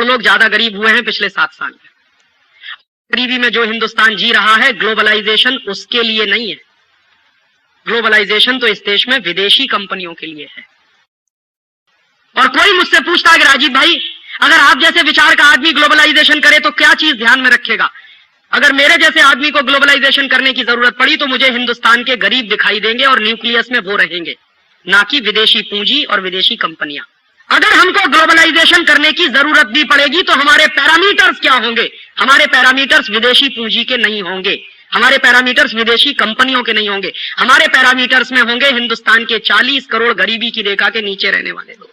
लोग ज्यादा गरीब हुए हैं पिछले 7 साल में। गरीबी में जो हिंदुस्तान जी रहा है, ग्लोबलाइजेशन उसके लिए नहीं है। ग्लोबलाइजेशन तो इस देश में विदेशी कंपनियों के लिए है। और कोई मुझसे पूछता है कि राजीव भाई, अगर आप जैसे विचार का आदमी ग्लोबलाइजेशन करे तो क्या चीज ध्यान में रखेगा? अगर मेरे जैसे आदमी को ग्लोबलाइजेशन करने की जरूरत पड़ी तो मुझे हिंदुस्तान के गरीब दिखाई देंगे और न्यूक्लियस में वो रहेंगे, ना कि विदेशी पूंजी और विदेशी कंपनियां। अगर हमको ग्लोबलाइजेशन करने की जरूरत भी पड़ेगी तो हमारे पैरामीटर्स क्या होंगे? हमारे पैरामीटर्स विदेशी पूंजी के नहीं होंगे, हमारे पैरामीटर्स विदेशी कंपनियों के नहीं होंगे। हमारे पैरामीटर्स में होंगे हिंदुस्तान के 40 करोड़ गरीबी की रेखा के नीचे रहने वाले लोग।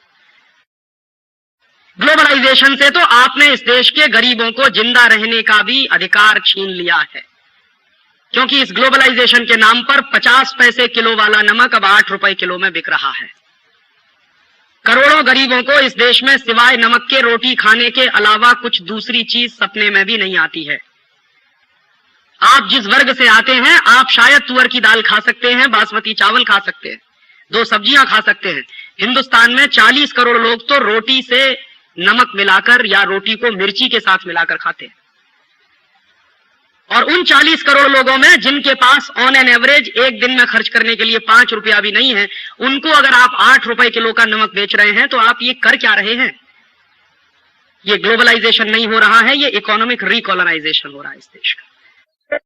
ग्लोबलाइजेशन से तो आपने इस देश के गरीबों को जिंदा रहने का भी अधिकार छीन लिया है, क्योंकि इस ग्लोबलाइजेशन के नाम पर 50 पैसे किलो वाला नमक अब 8 रुपए किलो में बिक रहा है। करोड़ों गरीबों को इस देश में सिवाय नमक के रोटी खाने के अलावा कुछ दूसरी चीज सपने में भी नहीं आती है। आप जिस वर्ग से आते हैं, आप शायद तुअर की दाल खा सकते हैं, बासमती चावल खा सकते हैं, 2 सब्जियां खा सकते हैं। हिंदुस्तान में 40 करोड़ लोग तो रोटी से नमक मिलाकर या रोटी को मिर्ची के साथ मिलाकर खाते हैं। और उन 40 करोड़ लोगों में जिनके पास ऑन एन एवरेज एक दिन में खर्च करने के लिए 5 रुपया भी नहीं है, उनको अगर आप 8 रुपए किलो का नमक बेच रहे हैं तो आप ये कर क्या रहे हैं? ये ग्लोबलाइजेशन नहीं हो रहा है, ये इकोनॉमिक रिकॉलोनाइजेशन हो रहा है इस देश का।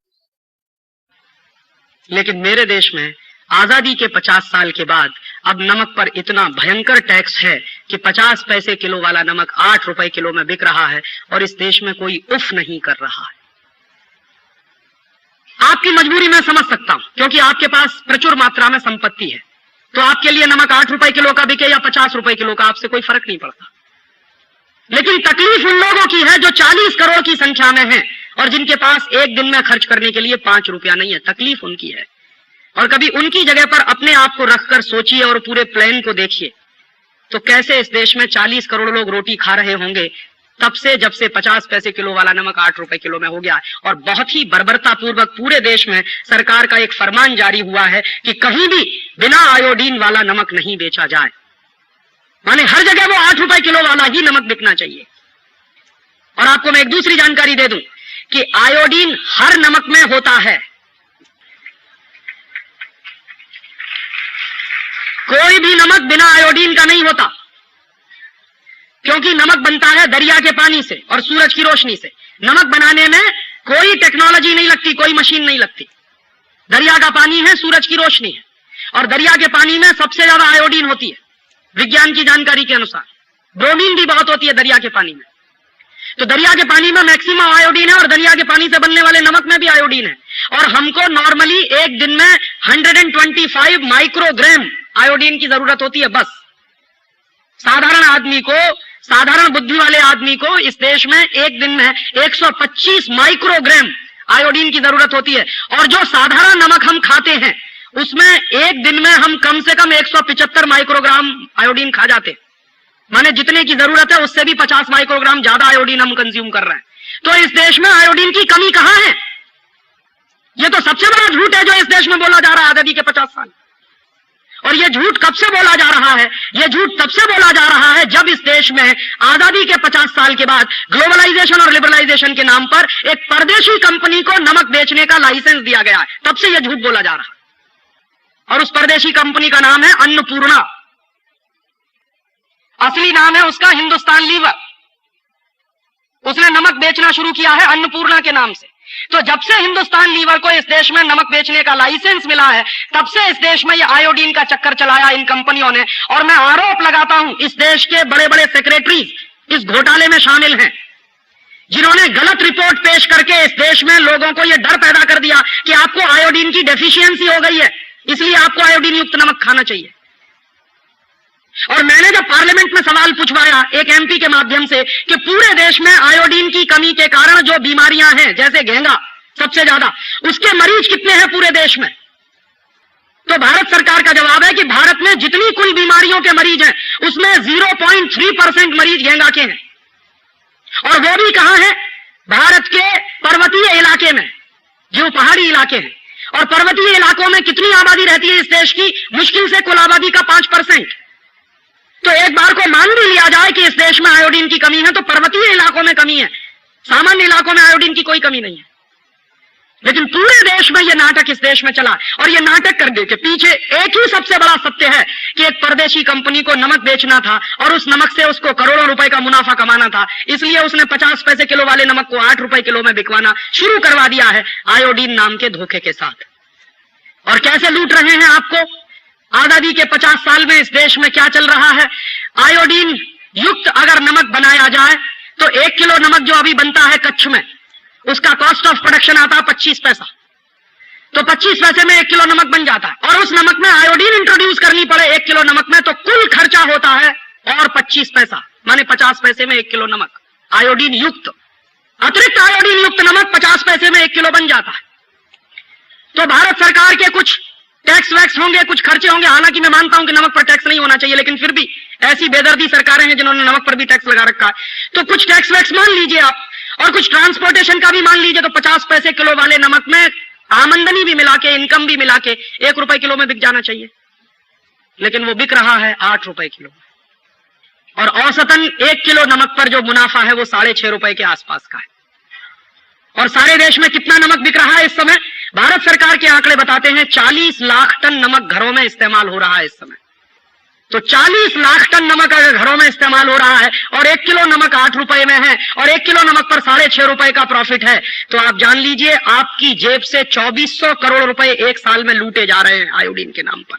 लेकिन मेरे देश में आजादी के 50 साल के बाद अब नमक पर इतना भयंकर टैक्स है कि 50 पैसे किलो वाला नमक 8 रुपए किलो में बिक रहा है और इस देश में कोई उफ नहीं कर रहा है। आपकी मजबूरी मैं समझ सकता हूं, क्योंकि आपके पास प्रचुर मात्रा में संपत्ति है, तो आपके लिए नमक 8 रुपए किलो का बिके या 50 रुपए किलो का, आपसे कोई फर्क नहीं पड़ता। लेकिन तकलीफ उन लोगों की है जो 40 करोड़ की संख्या में है और जिनके पास एक दिन में खर्च करने के लिए 5 रुपया नहीं है। तकलीफ उनकी है। और कभी उनकी जगह पर अपने आप को रखकर सोचिए और पूरे प्लान को देखिए, तो कैसे इस देश में 40 करोड़ लोग रोटी खा रहे होंगे तब से, जब से 50 पैसे किलो वाला नमक 8 रुपए किलो में हो गया। और बहुत ही बर्बरता पूर्वक पूरे देश में सरकार का एक फरमान जारी हुआ है कि कहीं भी बिना आयोडीन वाला नमक नहीं बेचा जाए, माने हर जगह वो 8 रुपए किलो वाला ही नमक बिकना चाहिए। और आपको मैं एक दूसरी जानकारी दे दूं कि आयोडीन हर नमक में होता है। कोई भी नमक बिना आयोडीन का नहीं होता, क्योंकि नमक बनता है दरिया के पानी से और सूरज की रोशनी से। नमक बनाने में कोई टेक्नोलॉजी नहीं लगती, कोई मशीन नहीं लगती। दरिया का पानी है, सूरज की रोशनी है, और दरिया के पानी में सबसे ज्यादा आयोडीन होती है विज्ञान की जानकारी के अनुसार। ब्रोमीन भी बहुत होती है दरिया के पानी में। तो दरिया के पानी में मैक्सिमम आयोडीन है और दरिया के पानी से बनने वाले नमक में भी आयोडीन है। और हमको नॉर्मली एक दिन में 125 माइक्रोग्राम आयोडीन की जरूरत होती है बस। साधारण आदमी को, साधारण बुद्धि वाले आदमी को इस देश में एक दिन में 125 माइक्रोग्राम आयोडीन की जरूरत होती है। और जो साधारण नमक हम खाते हैं उसमें एक दिन में हम कम से कम 175 माइक्रोग्राम आयोडीन खा जाते हैं। माने जितने की जरूरत है उससे भी 50 माइक्रोग्राम ज्यादा आयोडीन हम कंज्यूम कर रहे हैं। तो इस देश में आयोडीन की कमी कहां है? यह तो सबसे बड़ा झूठ है जो इस देश में बोला जा रहा है आजादी के 50 साल। और यह झूठ कब से बोला जा रहा है? यह झूठ तब से बोला जा रहा है जब इस देश में आजादी के 50 साल के बाद ग्लोबलाइजेशन और लिबरलाइजेशन के नाम पर एक परदेशी कंपनी को नमक बेचने का लाइसेंस दिया गया है। तब से यह झूठ बोला जा रहा है। और उस परदेशी कंपनी का नाम है अन्नपूर्णा। असली नाम है उसका हिंदुस्तान लीवर। उसने नमक बेचना शुरू किया है अन्नपूर्णा के नाम से। तो जब से हिंदुस्तान लीवर को इस देश में नमक बेचने का लाइसेंस मिला है, तब से इस देश में ये आयोडीन का चक्कर चलाया इन कंपनियों ने। और मैं आरोप लगाता हूं इस देश के बड़े बड़े सेक्रेटरी इस घोटाले में शामिल हैं, जिन्होंने गलत रिपोर्ट पेश करके इस देश में लोगों को यह डर पैदा कर दिया कि आपको आयोडीन की डेफिशिएंसी हो गई है, इसलिए आपको आयोडीन युक्त नमक खाना चाहिए। और मैंने जब पार्लियामेंट में सवाल पूछवाया एक एमपी के माध्यम से कि पूरे देश में आयोडीन की कमी के कारण जो बीमारियां हैं, जैसे घेंगा सबसे ज्यादा, उसके मरीज कितने हैं पूरे देश में, तो भारत सरकार का जवाब है कि भारत में जितनी कुल बीमारियों के मरीज हैं उसमें 0.3% मरीज घेंगा के हैं। और वो भी कहां है? भारत के पर्वतीय इलाके में, जो पहाड़ी इलाके हैं। और पर्वतीय इलाकों में कितनी आबादी रहती है इस देश की? मुश्किल से कुल आबादी का 5%। तो एक बार को मान भी लिया जाए कि इस देश में आयोडीन की कमी है, तो पर्वतीय इलाकों में कमी है, सामान्य इलाकों में आयोडीन की कोई कमी नहीं है। लेकिन पूरे देश में यह नाटक इस देश में चला, और यह नाटक करने के पीछे एक ही सबसे बड़ा सत्य है कि एक परदेशी कंपनी को नमक बेचना था और उस नमक से उसको करोड़ों रुपए का मुनाफा कमाना था, इसलिए उसने 50 पैसे किलो वाले नमक को 8 रुपए किलो में बिकवाना शुरू करवा दिया है आयोडीन नाम के धोखे के साथ। और कैसे लूट रहे हैं आपको? आजादी के 50 साल में इस देश में क्या चल रहा है? आयोडीन युक्त अगर नमक बनाया जाए तो 1 किलो नमक जो अभी बनता है कच्छ में, उसका कॉस्ट ऑफ प्रोडक्शन आता है 25 पैसा। तो 25 पैसे में 1 किलो नमक बन जाता है, और उस नमक में आयोडीन इंट्रोड्यूस करनी पड़े 1 किलो नमक में, तो कुल खर्चा होता है और 25 पैसा, माने 50 पैसे में 1 किलो नमक आयोडीन युक्त। अतिरिक्त आयोडीन युक्त नमक 50 पैसे में 1 किलो बन जाता है। तो भारत सरकार के कुछ टैक्स वैक्स होंगे, कुछ खर्चे होंगे, हालांकि मैं मानता हूं कि नमक पर टैक्स नहीं होना चाहिए, लेकिन फिर भी ऐसी बेदर्दी सरकारें हैं जिन्होंने नमक पर भी टैक्स लगा रखा है। तो कुछ टैक्स वैक्स मान लीजिए आप, और कुछ ट्रांसपोर्टेशन का भी मान लीजिए, तो 50 पैसे किलो वाले नमक में आमदनी भी मिला के, इनकम भी मिला के 1 रुपए किलो में बिक जाना चाहिए, लेकिन वो बिक रहा है 8 रुपए किलो। और औसतन 1 किलो नमक पर जो मुनाफा है वो 6.5 रुपए के आसपास का है। और सारे देश में कितना नमक बिक रहा है इस समय? भारत सरकार के आंकड़े बताते हैं 40 लाख टन नमक घरों में इस्तेमाल हो रहा है इस समय। तो 40 लाख टन नमक अगर घरों में इस्तेमाल हो रहा है और 1 किलो नमक 8 रुपए में है और 1 किलो नमक पर 6.5 रुपए का प्रॉफिट है, तो आप जान लीजिए आपकी जेब से 2400 करोड़ रुपए एक साल में लूटे जा रहे हैं आयोडीन के नाम पर।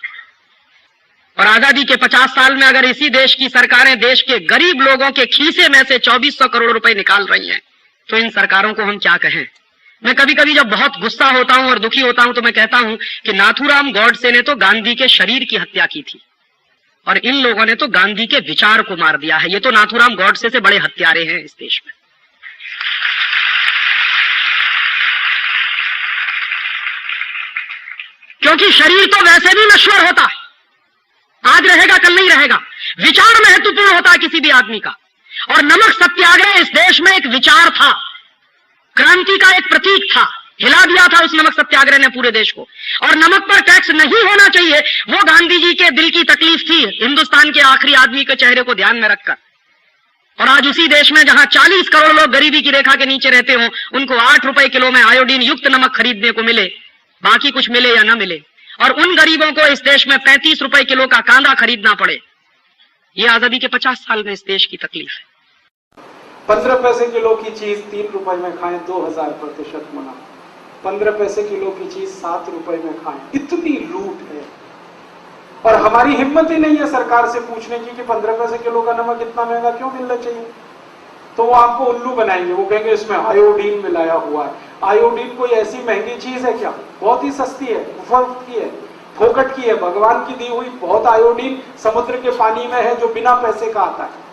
और आजादी के 50 साल में अगर इसी देश की सरकारें देश के गरीब लोगों के खीसे में से 2400 करोड़ रुपए निकाल रही हैं, तो इन सरकारों को हम क्या कहें? मैं कभी कभी जब बहुत गुस्सा होता हूं और दुखी होता हूं तो मैं कहता हूं कि नाथूराम गॉडसे ने तो गांधी के शरीर की हत्या की थी, और इन लोगों ने तो गांधी के विचार को मार दिया है। ये तो नाथूराम गॉडसे से बड़े हत्यारे हैं इस देश में। क्योंकि शरीर तो वैसे भी नश्वर होता है, आज रहेगा कल नहीं रहेगा। विचार महत्वपूर्ण होता है किसी भी आदमी का, और नमक सत्याग्रह इस देश में एक विचार था, क्रांति का एक प्रतीक था, हिला दिया था उस नमक सत्याग्रह ने पूरे देश को। और नमक पर टैक्स नहीं होना चाहिए, वो गांधी जी के दिल की तकलीफ थी, हिंदुस्तान के आखिरी आदमी के चेहरे को ध्यान में रखकर। और आज उसी देश में जहां 40 करोड़ लोग गरीबी की रेखा के नीचे रहते हो, उनको 8 रुपए किलो में आयोडीन युक्त नमक खरीदने को मिले, बाकी कुछ मिले या ना मिले, और उन गरीबों को इस देश में 35 रुपए किलो का कांदा खरीदना पड़े, ये आजादी के 50 साल में इस देश की तकलीफ है। 15 पैसे किलो की चीज 3 रुपए में खाएं 2000% मुनाफा, 15 पैसे किलो की चीज 7 रुपए में खाएं, इतनी लूट है। और हमारी हिम्मत ही नहीं है सरकार से पूछने की कि 15 पैसे किलो का नमक इतना महंगा क्यों मिलना चाहिए। तो वो आपको उल्लू बनाएंगे, वो कहेंगे इसमें आयोडीन मिलाया हुआ है। आयोडीन कोई ऐसी महंगी चीज है क्या? बहुत ही सस्ती है, मुफ्त की है, फोकट की है, भगवान की दी हुई बहुत आयोडीन समुद्र के पानी में है जो बिना पैसे का आता है।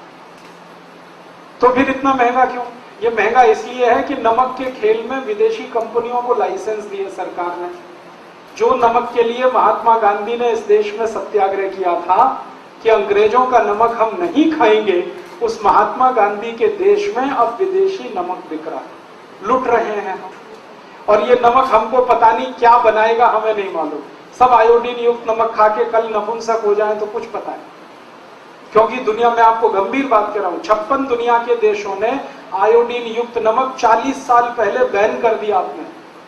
तो फिर इतना महंगा क्यों? ये महंगा इसलिए है कि नमक के खेल में विदेशी कंपनियों को लाइसेंस दिए सरकार ने। जो नमक के लिए महात्मा गांधी ने इस देश में सत्याग्रह किया था कि अंग्रेजों का नमक हम नहीं खाएंगे, उस महात्मा गांधी के देश में अब विदेशी नमक बिक रहा है, लुट रहे हैं हम। और ये नमक हमको पता नहीं क्या बनाएगा, हमें नहीं मालूम। सब आयोडीन युक्त नमक खा के कल नपुंसक हो जाए तो कुछ पता है, क्योंकि दुनिया में आपको गंभीर बात कह रहा हूं, 56 दुनिया के देशों ने आयोडीन युक्त नमक 40 साल पहले बैन कर दिया। आपने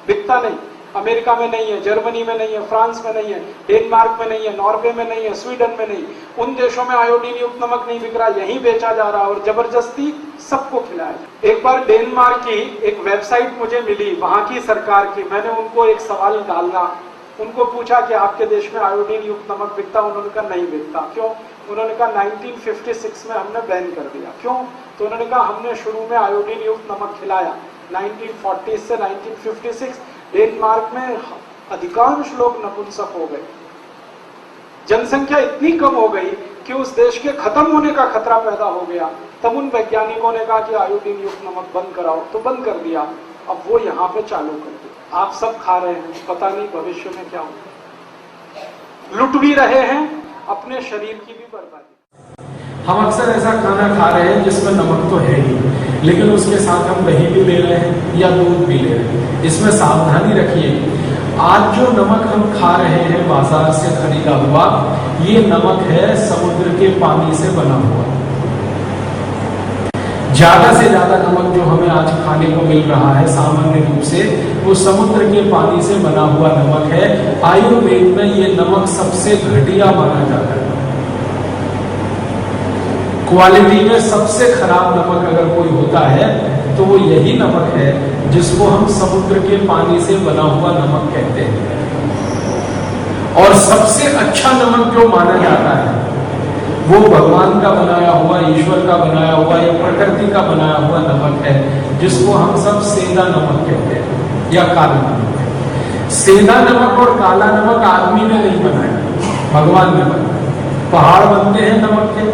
बिकता नहीं, अमेरिका में नहीं है, जर्मनी में नहीं है, फ्रांस में नहीं है, डेनमार्क में नहीं है, नॉर्वे में नहीं है, स्वीडन में नहीं, उन देशों में आयोडीन युक्त नमक नहीं बिक रहा, यहीं बेचा जा रहा और जबरदस्ती सबको खिलाया। एक बार डेनमार्क की एक वेबसाइट मुझे मिली, वहां की सरकार की, मैंने उनको एक सवाल डाला, उनको पूछा कि आपके देश में आयोडीन युक्त नमक बिकता? उन्होंने कहा नहीं बिकता। क्यों? उन्होंने कहा 1956 में हमने बैन कर दिया। क्यों? तो उन्होंने कहा हमने शुरू में आयोडीन युक्त नमक खिलाया, 1940 से 1956 डेनमार्क में अधिकांश लोग नपुंसक हो गए, जनसंख्या इतनी कम हो गई कि उस देश के खत्म होने का खतरा पैदा हो गया। तब उन वैज्ञानिकों ने कहा कि आयोडीन युक्त नमक बंद कराओ, तो बंद कर दिया। अब वो यहाँ पे चालू कर दिया, आप सब खा रहे हैं, पता नहीं भविष्य में क्या होगा। लुट भी रहे हैं, अपने शरीर की भी बर्बादी। हम अक्सर ऐसा खाना खा रहे हैं जिसमें नमक तो है ही, लेकिन उसके साथ हम दही भी ले रहे हैं या दूध भी ले रहे हैं। इसमें सावधानी रखिए, आज जो नमक हम खा रहे हैं बाजार से खरीदा हुआ, ये नमक है समुद्र के पानी से बना हुआ। ज्यादा से ज्यादा नमक जो हमें आज खाने को मिल रहा है सामान्य रूप से, वो समुद्र के पानी से बना हुआ नमक है। आयुर्वेद में ये नमक सबसे घटिया माना जाता है। क्वालिटी में सबसे खराब नमक अगर कोई होता है तो वो यही नमक है जिसको हम समुद्र के पानी से बना हुआ नमक कहते हैं। और सबसे अच्छा नमक जो माना जाता है वो भगवान का बनाया हुआ, ईश्वर का बनाया हुआ या प्रकृति का बनाया हुआ नमक है, जिसको हम सब सेंधा नमक कहते हैं या काला नमक। सेंधा नमक और काला नमक आदमी ने नहीं बनाया, भगवान ने बनाया। पहाड़ बनते हैं नमक के,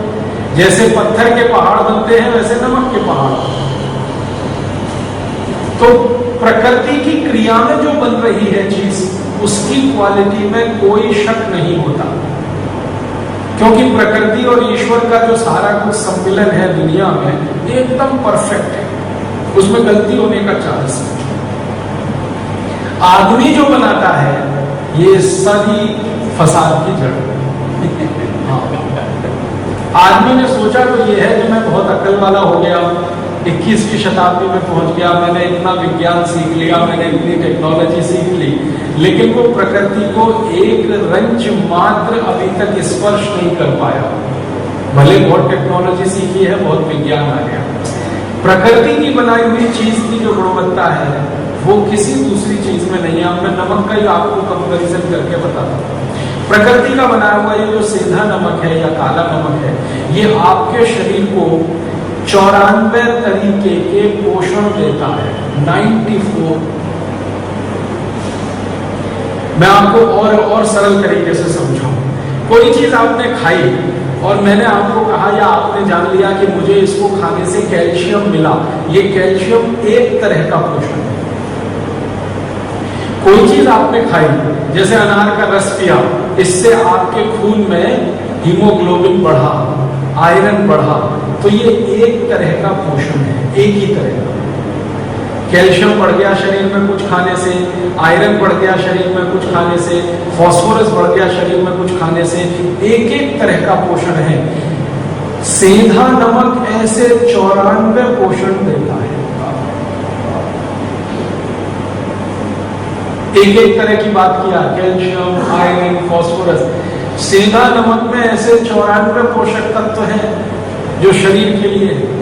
जैसे पत्थर के पहाड़ बनते हैं वैसे नमक के पहाड़। तो प्रकृति की क्रिया में जो बन रही है चीज, उसकी क्वालिटी में कोई शक नहीं होता, क्योंकि प्रकृति और ईश्वर का जो सारा कुछ सम्मिलन है दुनिया में एकदम परफेक्ट है, उसमें गलती होने का चांस नहीं। आदमी जो बनाता है ये सारी फसाद की जड़। आदमी ने सोचा तो ये है कि मैं बहुत अक्ल वाला हो गया, 21वीं शताब्दी में पहुंच गया, मैंने इतना विज्ञान सीख लिया, मैंने इतनी टेक्नोलॉजी सीख ली, लेकिन वो प्रकृति को एक रंच मात्र अभी तक स्पर्श नहीं कर पाया। भले बहुत टेक्नोलॉजी सीखी है, बहुत विज्ञान आ गया, प्रकृति की बनाई हुई चीज की जो गुणवत्ता है वो किसी दूसरी चीज में नहीं है। अब मैं नमक का ही आपको कंपैरिजन करके बताता हूँ। प्रकृति का बनाया हुआ ये जो सेंधा नमक है या काला नमक है, ये आपके शरीर को 94 तरीके के पोषण देता है। 94। मैं आपको और सरल तरीके से समझाऊं। कोई चीज आपने खाई और मैंने आपको कहा या आपने जान लिया कि मुझे इसको खाने से कैल्शियम मिला, ये कैल्शियम एक तरह का पोषण है। कोई चीज आपने खाई, जैसे अनार का रस पिया, इससे आपके खून में हीमोग्लोबिन बढ़ा, आयरन बढ़ा, तो ये एक तरह का पोषण है, एक ही तरह का। कैल्शियम बढ़ गया शरीर में कुछ खाने से, आयरन बढ़ गया शरीर में कुछ खाने से, फास्फोरस बढ़ गया शरीर में कुछ खाने से, एक एक तरह का पोषण है। सेंधा नमक ऐसे 94 पोषण देता है। एक एक तरह की बात किया, कैल्शियम, आयरन, फास्फोरस। सेंधा नमक में ऐसे 94 पोषक तत्व हैं जो शरीर के लिए है।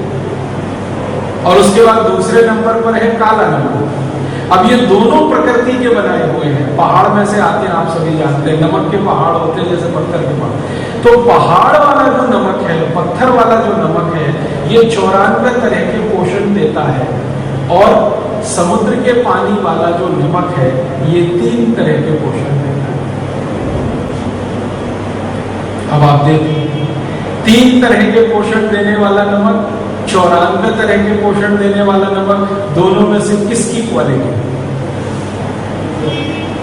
और उसके बाद दूसरे नंबर पर है काला नमक। अब ये दोनों प्रकृति के बनाए हुए हैं, पहाड़ में से आते हैं, आप सभी जानते हैं, नमक के पहाड़ होते हैं जैसे पत्थर के पहाड़। तो पहाड़ वाला जो नमक है, पत्थर वाला जो नमक है, ये 94 तरह के पोषण देता है। और समुद्र के पानी वाला जो नमक है, ये 3 तरह के पोषण देता है। अब आप देखिए, 3 तरह के पोषण देने वाला नमक, 94 तरह के पोषण देने वाला नमक, दोनों में से किसकी क्वालिटी?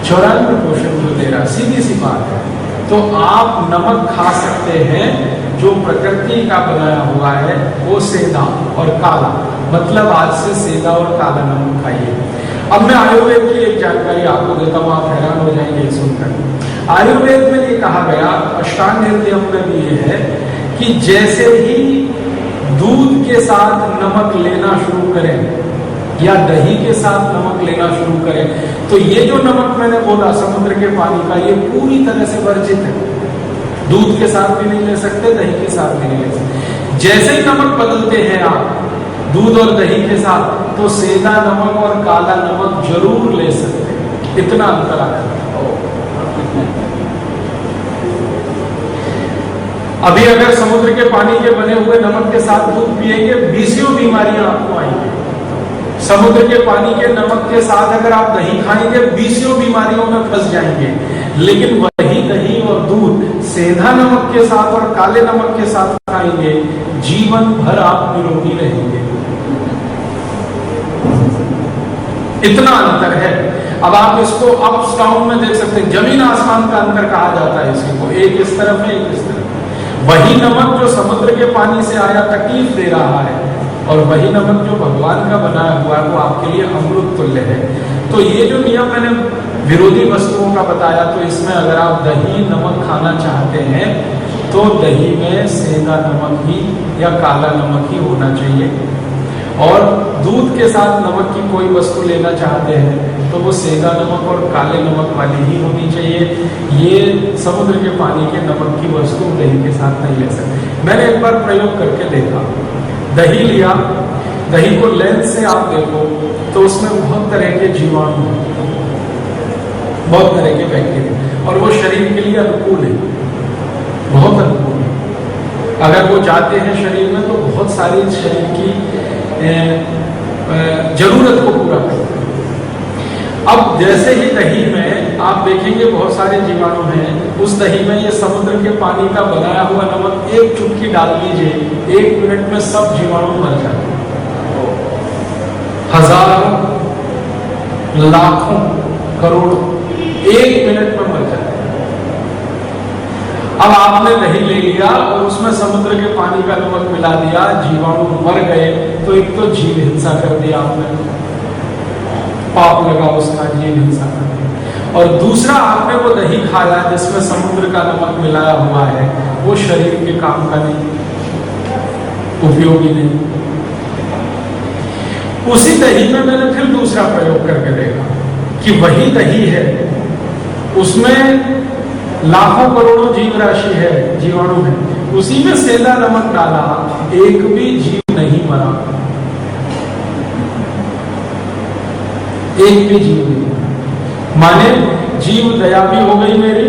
94 पोषण जो दे रहा, सीधी सी बात है। तो आप नमक खा सकते हैं जो प्रकृति का बनाया हुआ है, वो सेंधा और काला, मतलब आज से सेंधा और काला नमक खाइए। अब मैं आयुर्वेद की एक जानकारी आपको देता हूं, आप हैरान हो जाएंगे सुनकर। आयुर्वेद में ये कहा गया, अष्टांग हृदय में भी ये है कि जैसे ही दूध के साथ नमक लेना शुरू करें या दही के साथ नमक लेना शुरू करें, तो ये जो नमक मैंने बोला समुद्र के पानी का, ये पूरी तरह से वर्जित है। दूध के साथ भी नहीं ले सकते, दही के साथ भी नहीं ले सकते। जैसे ही नमक बदलते हैं आप दूध और दही के साथ, तो सेंधा नमक और काला नमक जरूर ले सकते हैं। इतना अंतर आ जाता है। अभी अगर समुद्र के पानी के बने हुए नमक के साथ दूध पिएंगे, 20 बीमारियां आपको आएंगी। समुद्र के पानी के नमक के साथ अगर आप दही खाएंगे, 20 बीमारियों में फंस जाएंगे। लेकिन वही दही और दूध सेंधा नमक के साथ और काले नमक के साथ खाएंगे, जीवन भर आप निरोगी रहेंगे। इतना अंतर है। अब आप इसको अप्स डाउन में देख सकते हैं, जमीन आसमान का अंतर कहा जाता है इसी को। एक इस तरफ है, एक इस तरफ। वही नमक जो समुद्र के पानी से आया तकलीफ दे रहा है, और वही नमक जो भगवान का बनाया हुआ है वो आपके लिए अमृत तुल्य है। तो ये जो नियम मैंने विरोधी वस्तुओं का बताया, तो इसमें अगर आप दही नमक खाना चाहते हैं तो दही में सेंधा नमक ही या काला नमक ही होना चाहिए, और दूध के साथ नमक की कोई वस्तु लेना चाहते हैं तो वो सेंधा नमक और काले नमक वाली ही होनी चाहिए। ये समुद्र के पानी के नमक की वस्तु दही के साथ नहीं ले सकते। मैंने एक बार प्रयोग करके देखा, दही लिया, दही को लेंस से आप देखो तो उसमें बहुत तरह के जीवाणु, बहुत तरह के बैक्टीरिया, और वो शरीर के लिए अनुकूल है, बहुत अनुकूल है। अगर वो जाते हैं शरीर में तो बहुत सारी शरीर की जरूरत को पूरा करते हैं। अब जैसे ही दही में आप देखेंगे बहुत सारे जीवाणु हैं, उस दही में ये समुद्र के पानी का बनाया हुआ नमक एक चुटकी डाल दीजिए, 1 मिनट में सब जीवाणु मर जाते हैं। हजारों, लाखों, करोड़ों 1 मिनट में मर जाते हैं। अब आपने दही ले लिया और उसमें समुद्र के पानी का नमक मिला दिया, जीवाणु मर गए, तो एक तो जीव हिंसा कर दिया आपने, पाप लगा उसका, जीव हिंसा कर दिया। और दूसरा, आपने वो दही खाया जिसमें समुद्र का नमक मिलाया हुआ है, वो शरीर के काम का नहीं, उपयोगी नहीं। उसी दही में मैंने फिर दूसरा प्रयोग करके देखा कि वही दही है, उसमें लाखों करोड़ों जीव राशि है, जीवाणु है, उसी में सेंधा नमक डाला, एक भी जीव नहीं मरा, एक भी जीव नहीं। माने जीव दया भी हो गई मेरी,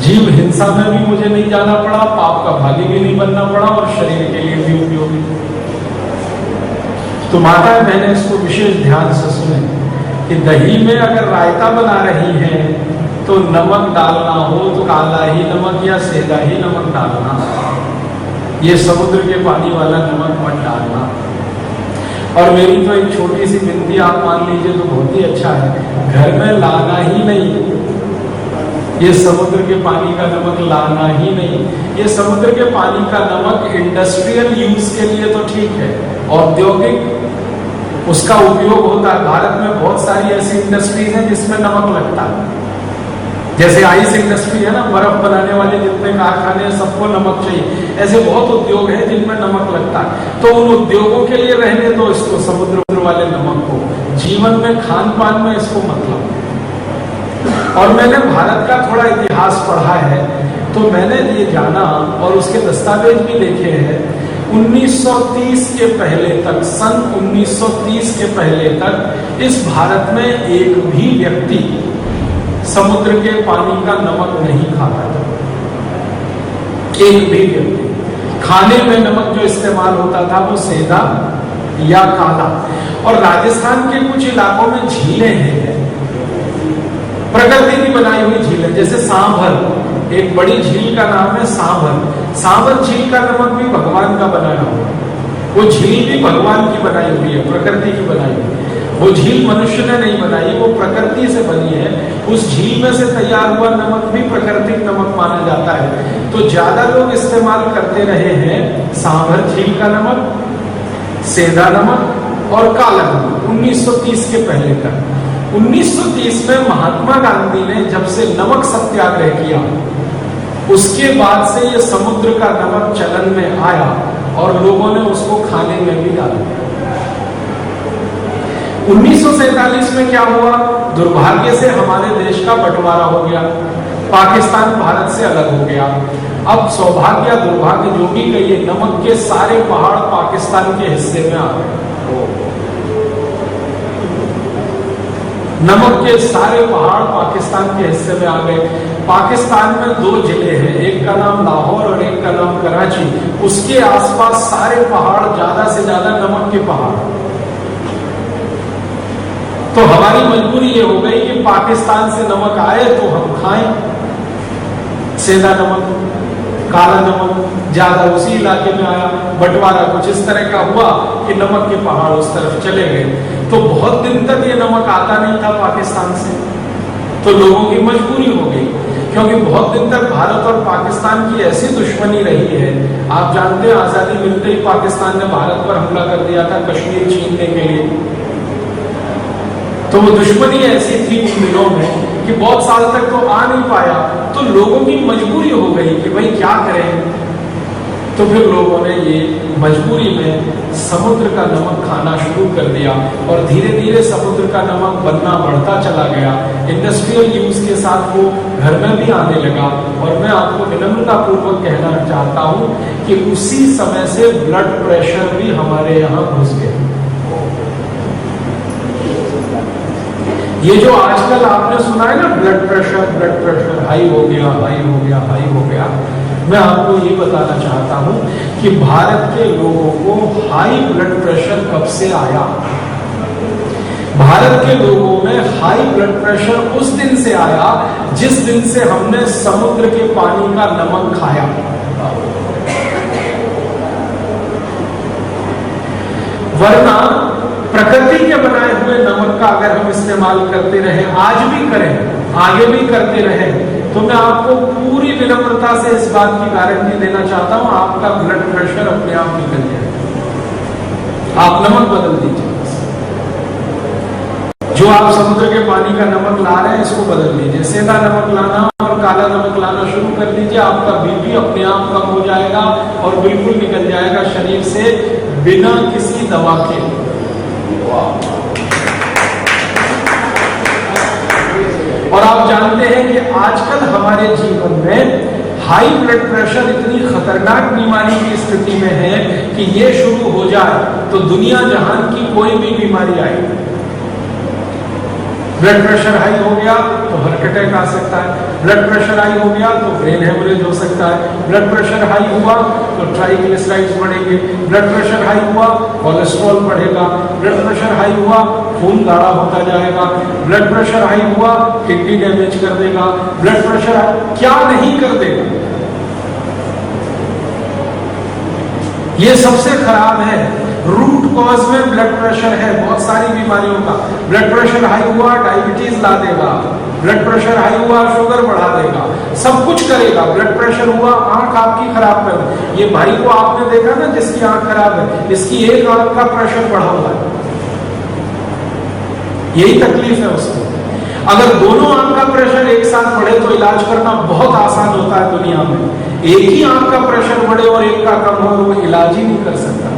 जीव हिंसा में भी मुझे नहीं जाना पड़ा, पाप का भागी भी नहीं बनना पड़ा, और शरीर के लिए भी उपयोगी। तो माता बहने इसको विशेष ध्यान से सुने कि दही में अगर रायता बना रही है तो नमक डालना हो तो काला ही नमक या सेंधा ही नमक डालना, ये समुद्र के पानी वाला नमक मत डालना। और मेरी तो एक छोटी सी विनती आप मान लीजिए तो बहुत ही अच्छा है, घर में लाना ही नहीं, ये समुद्र के पानी का नमक लाना ही नहीं। ये समुद्र के पानी का नमक इंडस्ट्रियल यूज के लिए तो ठीक है, औद्योगिक उसका उपयोग होता है। भारत में बहुत सारी ऐसी इंडस्ट्रीज हैं जिसमें नमक लगता है, जैसे आइस इंडस्ट्री है ना, बर्फ बनाने वाले जितने कारखाने हैं सबको नमक चाहिए। ऐसे बहुत उद्योग हैं जिनमें नमक लगता है, तो उन उद्योगों के लिए रहने दो इसको, समुद्र वाले नमक को। जीवन में खान पान में इसको मतलब। और मैंने भारत का थोड़ा इतिहास पढ़ा है तो मैंने ये जाना और उसके दस्तावेज भी देखे हैं, 1930 के पहले तक, सन 1930 के पहले तक इस भारत में एक भी व्यक्ति समुद्र के पानी का नमक नहीं खाता था, एक भी व्यक्ति। खाने में नमक जो इस्तेमाल होता था वो सेंधा या काला। और राजस्थान के कुछ इलाकों में झीलें हैं, प्रकृति की बनाई हुई झीलें, जैसे सांभर, एक बड़ी झील का नाम है सांभर। सांभर झील का नमक भी भगवान का बनाया हुआ, वो झील भी भगवान की बनाई हुई है, प्रकृति की बनाई हुई है। वो झील मनुष्य ने नहीं बनाई, वो प्रकृति से बनी है। उस झील में से तैयार हुआ नमक भी प्राकृतिक नमक माना जाता है। तो ज्यादा लोग इस्तेमाल करते रहे हैं सांभर झील का नमक, सेंधा नमक और काला नमक 1930 के पहले तक। 1930 में महात्मा गांधी ने जब से नमक सत्याग्रह किया, उसके बाद से ये समुद्र का नमक चलन में आया और लोगों ने उसको खाने में भी डाला। 1947 में क्या हुआ, दुर्भाग्य से हमारे देश का बंटवारा हो गया, पाकिस्तान भारत से अलग हो गया। अब सौभाग्य या दुर्भाग्य जो भी कहिए, नमक के सारे पहाड़ पाकिस्तान के हिस्से में आ गए। नमक के सारे पहाड़ पाकिस्तान के हिस्से में आ गए। पाकिस्तान में 2 जिले हैं, एक का नाम लाहौर और एक का नाम कराची। उसके आसपास सारे पहाड़, ज्यादा से ज्यादा नमक के पहाड़। तो हमारी मजबूरी ये हो गई कि पाकिस्तान से नमक आए तो हम खाएं, सेंधा नमक, काला नमक ज्यादा उसी इलाके में आया। बंटवारा कुछ इस तरह का हुआ कि नमक के पहाड़ उस तरफ चले गए। तो बहुत दिन तक ये नमक आता नहीं था पाकिस्तान से, तो लोगों की मजबूरी हो गई क्योंकि बहुत दिन तक भारत और पाकिस्तान की ऐसी दुश्मनी रही है। आप जानते हैं आजादी मिलते ही पाकिस्तान ने भारत पर हमला कर दिया था कश्मीर छीनने के लिए। तो वो दुश्मनी ऐसी थी उन दिनों में कि बहुत साल तक तो आ नहीं पाया, तो लोगों की मजबूरी हो गई कि भाई क्या करें। तो फिर लोगों ने ये मजबूरी में समुद्र का नमक खाना शुरू कर दिया और धीरे धीरे समुद्र का नमक बनना बढ़ता चला गया। इंडस्ट्रियल यूज के साथ वो घर में भी आने लगा। और मैं आपको विनम्रता पूर्वक कहना चाहता हूं कि उसी समय से ब्लड प्रेशर भी हमारे यहाँ घुस गया। ये जो आजकल आपने सुना है ना ब्लड प्रेशर हाई हो गया, हाई हो गया, हाई हो गया, मैं आपको ये बताना चाहता हूं कि भारत के लोगों को हाई ब्लड प्रेशर कब से आया। भारत के लोगों में हाई ब्लड प्रेशर उस दिन से आया जिस दिन से हमने समुद्र के पानी का नमक खाया। वरना प्रकृति के बनाए हुए नमक का अगर हम इस्तेमाल करते रहे, आज भी करें, आगे भी करते रहे, तो मैं आपको पूरी विनम्रता से इस बात की गारंटी देना चाहता हूं, आपका ब्लड प्रेशर अपने आप निकल जाएगा। आप नमक बदल दीजिए। जो आप समुद्र के पानी का नमक ला रहे हैं इसको बदल दीजिए, सेंधा नमक लाना और काला नमक लाना शुरू कर दीजिए। आपका बीपी अपने आप कम हो जाएगा और बिल्कुल निकल जाएगा शरीर से बिना किसी दवा के। और आप जानते हैं कि आजकल हमारे जीवन में हाई ब्लड प्रेशर इतनी खतरनाक बीमारी की स्थिति में है कि ये शुरू हो जाए तो दुनिया जहान की कोई भी बीमारी आए। ब्लड प्रेशर हाई हो गया तो हार्ट अटैक आ सकता है, ब्लड प्रेशर हाई हो गया तो ब्रेन हेमरेज हो सकता है, ब्लड प्रेशर हाई हुआ तो ट्राइग्लिसराइड्स बढ़ेंगे, ब्लड प्रेशर हाई हुआ कोलेस्ट्रॉल बढ़ेगा, ब्लड प्रेशर हाई हुआ खून गाढ़ा होता जाएगा, ब्लड प्रेशर हाई हुआ किडनी डैमेज कर देगा, ब्लड प्रेशर क्या नहीं कर देगा। ये सबसे खराब है, रूट कॉज में ब्लड प्रेशर है बहुत सारी बीमारियों का। ब्लड प्रेशर हाई हुआ डायबिटीज ला देगा, ब्लड प्रेशर हाई हुआ शुगर बढ़ा देगा, सब कुछ करेगा। ब्लड प्रेशर हुआ आंख आपकी खराब कर दे। ये भाई को आपने देखा ना जिसकी आंख खराब है, इसकी एक आंख का प्रेशर बढ़ा हुआ है, यही तकलीफ है उसको। अगर दोनों आंख का प्रेशर एक साथ बढ़े तो इलाज करना बहुत आसान होता है दुनिया में। एक ही आंख का प्रेशर बढ़े और एक का कम हो, वो इलाज ही नहीं कर सकता।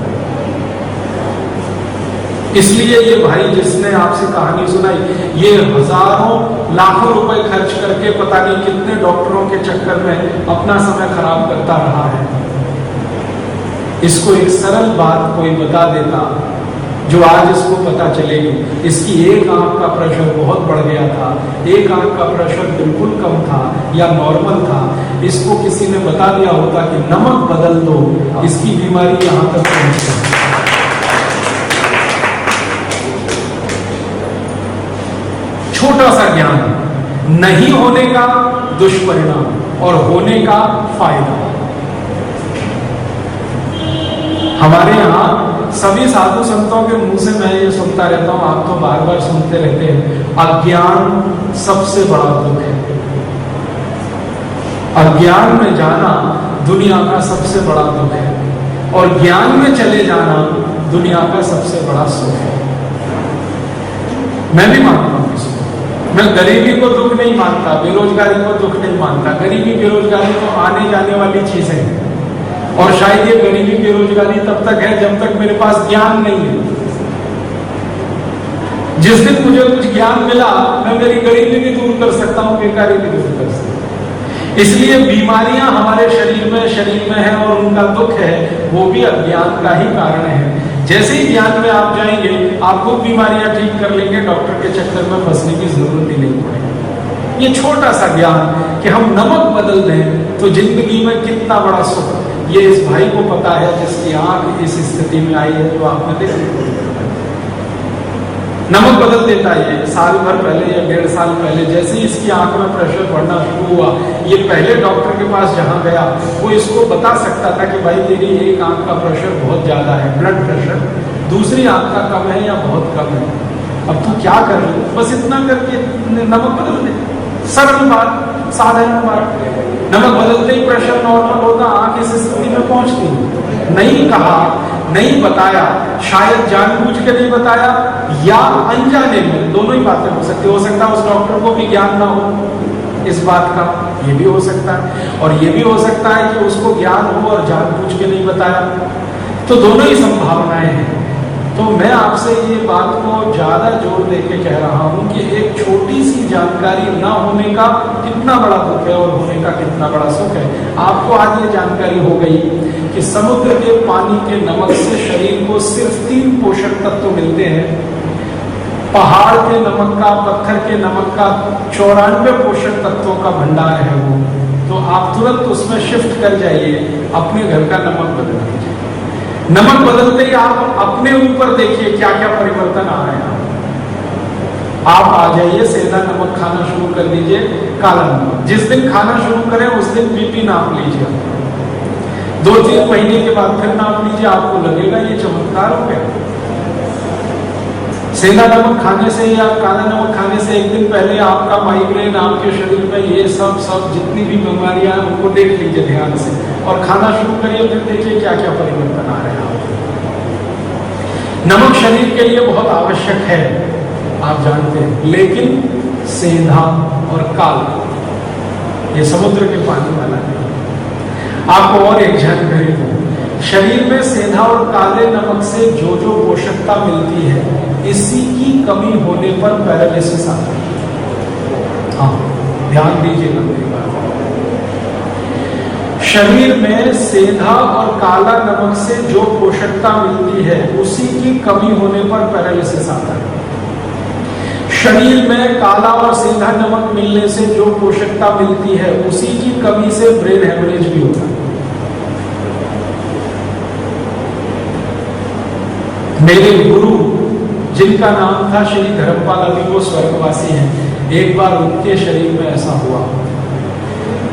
इसलिए ये भाई जिसने आपसे कहानी सुनाई, ये हजारों लाखों रुपए खर्च करके पता नहीं कितने डॉक्टरों के चक्कर में अपना समय खराब करता रहा है। इसको एक सरल बात कोई बता देता जो आज इसको पता चलेगी। इसकी एक आंख का प्रेशर बहुत बढ़ गया था, एक आंख का प्रेशर बिल्कुल कम था या नॉर्मल था, इसको किसी ने बता दिया होता कि नमक बदल दो, इसकी बीमारी यहां तक पहुंच गई। छोटा सा ज्ञान, नहीं होने का दुष्परिणाम और होने का फायदा। हमारे यहाँ सभी साधु संतों के मुंह से मैं ये सुनता रहता हूं, आप तो बार बार सुनते रहते हैं, अज्ञान सबसे बड़ा दुख है। अज्ञान में जाना दुनिया का सबसे बड़ा दुख है और ज्ञान में चले जाना दुनिया का सबसे बड़ा सुख है। मैं भी मानता हूं इसको। मैं गरीबी को दुख नहीं मानता, बेरोजगारी को दुख नहीं मानता। गरीबी बेरोजगारी तो आने जाने वाली चीजें हैं और शायद ये गरीबी बेरोजगारी तब तक है जब तक मेरे पास ज्ञान नहीं है। जिस दिन मुझे कुछ ज्ञान मिला मैं मेरी गरीबी भी दूर कर सकता हूं, बेकारी भी दूर कर सकता हूं। इसलिए बीमारियां हमारे शरीर में है और उनका दुख है वो भी अज्ञान का ही कारण है। जैसे ही ज्ञान में आप जाएंगे आप खुद बीमारियां ठीक कर लेंगे, डॉक्टर के चक्कर में फंसने की जरूरत ही नहीं पड़ेगी। ये छोटा सा ज्ञान कि हम नमक बदल दें तो जिंदगी में कितना बड़ा सुख, ये इस भाई को पता है जिसकी आंख इस स्थिति में आई है जो आपने देखी। नमक बदल देता है। साल भर पहले या 1.5 साल पहले जैसे ही इसकी आंख में प्रेशर बढ़ना शुरू हुआ, ये पहले डॉक्टर के पास जहां गया वो इसको बता सकता था कि भाई तेरी एक आंख का प्रेशर बहुत ज्यादा है, ब्लड प्रेशर, दूसरी आंख का कम है या बहुत कम है, अब तू क्या कर रहे हो, बस इतना करके नमक बदल दे। सरल बात। साधारण बात। नमक बदलते ही प्रेशर नॉर्मल होता, आंख इस स्थिति में पहुंचती। नहीं कहा, नहीं बताया, शायद जानबूझ के नहीं बताया या अनजाने में, दोनों ही बातें हो सकती। हो सकता है उस डॉक्टर को भी ज्ञान ना हो इस बात का, ये भी हो सकता है। और ये भी हो सकता है कि उसको ज्ञान हो और जानबूझ के नहीं बताया। तो दोनों ही संभावनाएं हैं। तो मैं आपसे ये बात को ज्यादा जोर देके कह रहा हूं कि एक छोटी सी जानकारी ना होने का कितना बड़ा दुख है और होने का कितना बड़ा सुख है। आपको आज ये जानकारी हो गई कि समुद्र के पानी के नमक से शरीर को सिर्फ 3 पोषक तत्व मिलते हैं। पहाड़ के नमक का, पत्थर के नमक का 94 पोषक तत्वों का भंडार है वो। तो आप तुरंत उसमें शिफ्ट कर जाइए, अपने घर का नमक बदल दीजिए। नमक बदलते ही आप अपने ऊपर देखिए क्या क्या परिवर्तन आ रहे हैं। आप आ जाइए, सेंधा नमक खाना शुरू कर दीजिए, काला नमक। जिस दिन खाना शुरू करें उस दिन बीपी नाप लीजिए। 2-3 महीने के बाद फिर नाप लीजिए, आपको लगेगा ये चमत्कार हो गया। सेंधा नमक खाने से या काला नमक खाने से एक दिन पहले आपका माइग्रेन, आपके शरीर में ये सब जितनी भी बीमारियां हैं उनको देख लीजिए ध्यान से और खाना शुरू करिए। फिर देखिए क्या क्या परिवर्तन आ रहे हैं आपको। नमक शरीर के लिए बहुत आवश्यक है, आप जानते हैं, लेकिन सेंधा और काला ये समुद्र के पानी वाला है। आपको और एक जानकारी दूं, शरीर में सेंधा और काले नमक से जो जो पोषकता मिलती है, इसी की कमी होने पर पैरालिसिस आता है। हाँ, ध्यान दीजिएगा मेरी बात। शरीर में सेंधा और काला नमक से जो पोषकता मिलती है, उसी की कमी होने पर पैरालिसिस आता है। शरीर में काला और सेंधा नमक मिलने से जो पोषकता मिलती है, उसी की कमी से ब्रेन हेमरेज भी होता है। मेरे गुरु जिनका नाम था श्री धर्मपाल, अभी वो स्वर्गवासी हैं, एक बार उनके शरीर में ऐसा हुआ,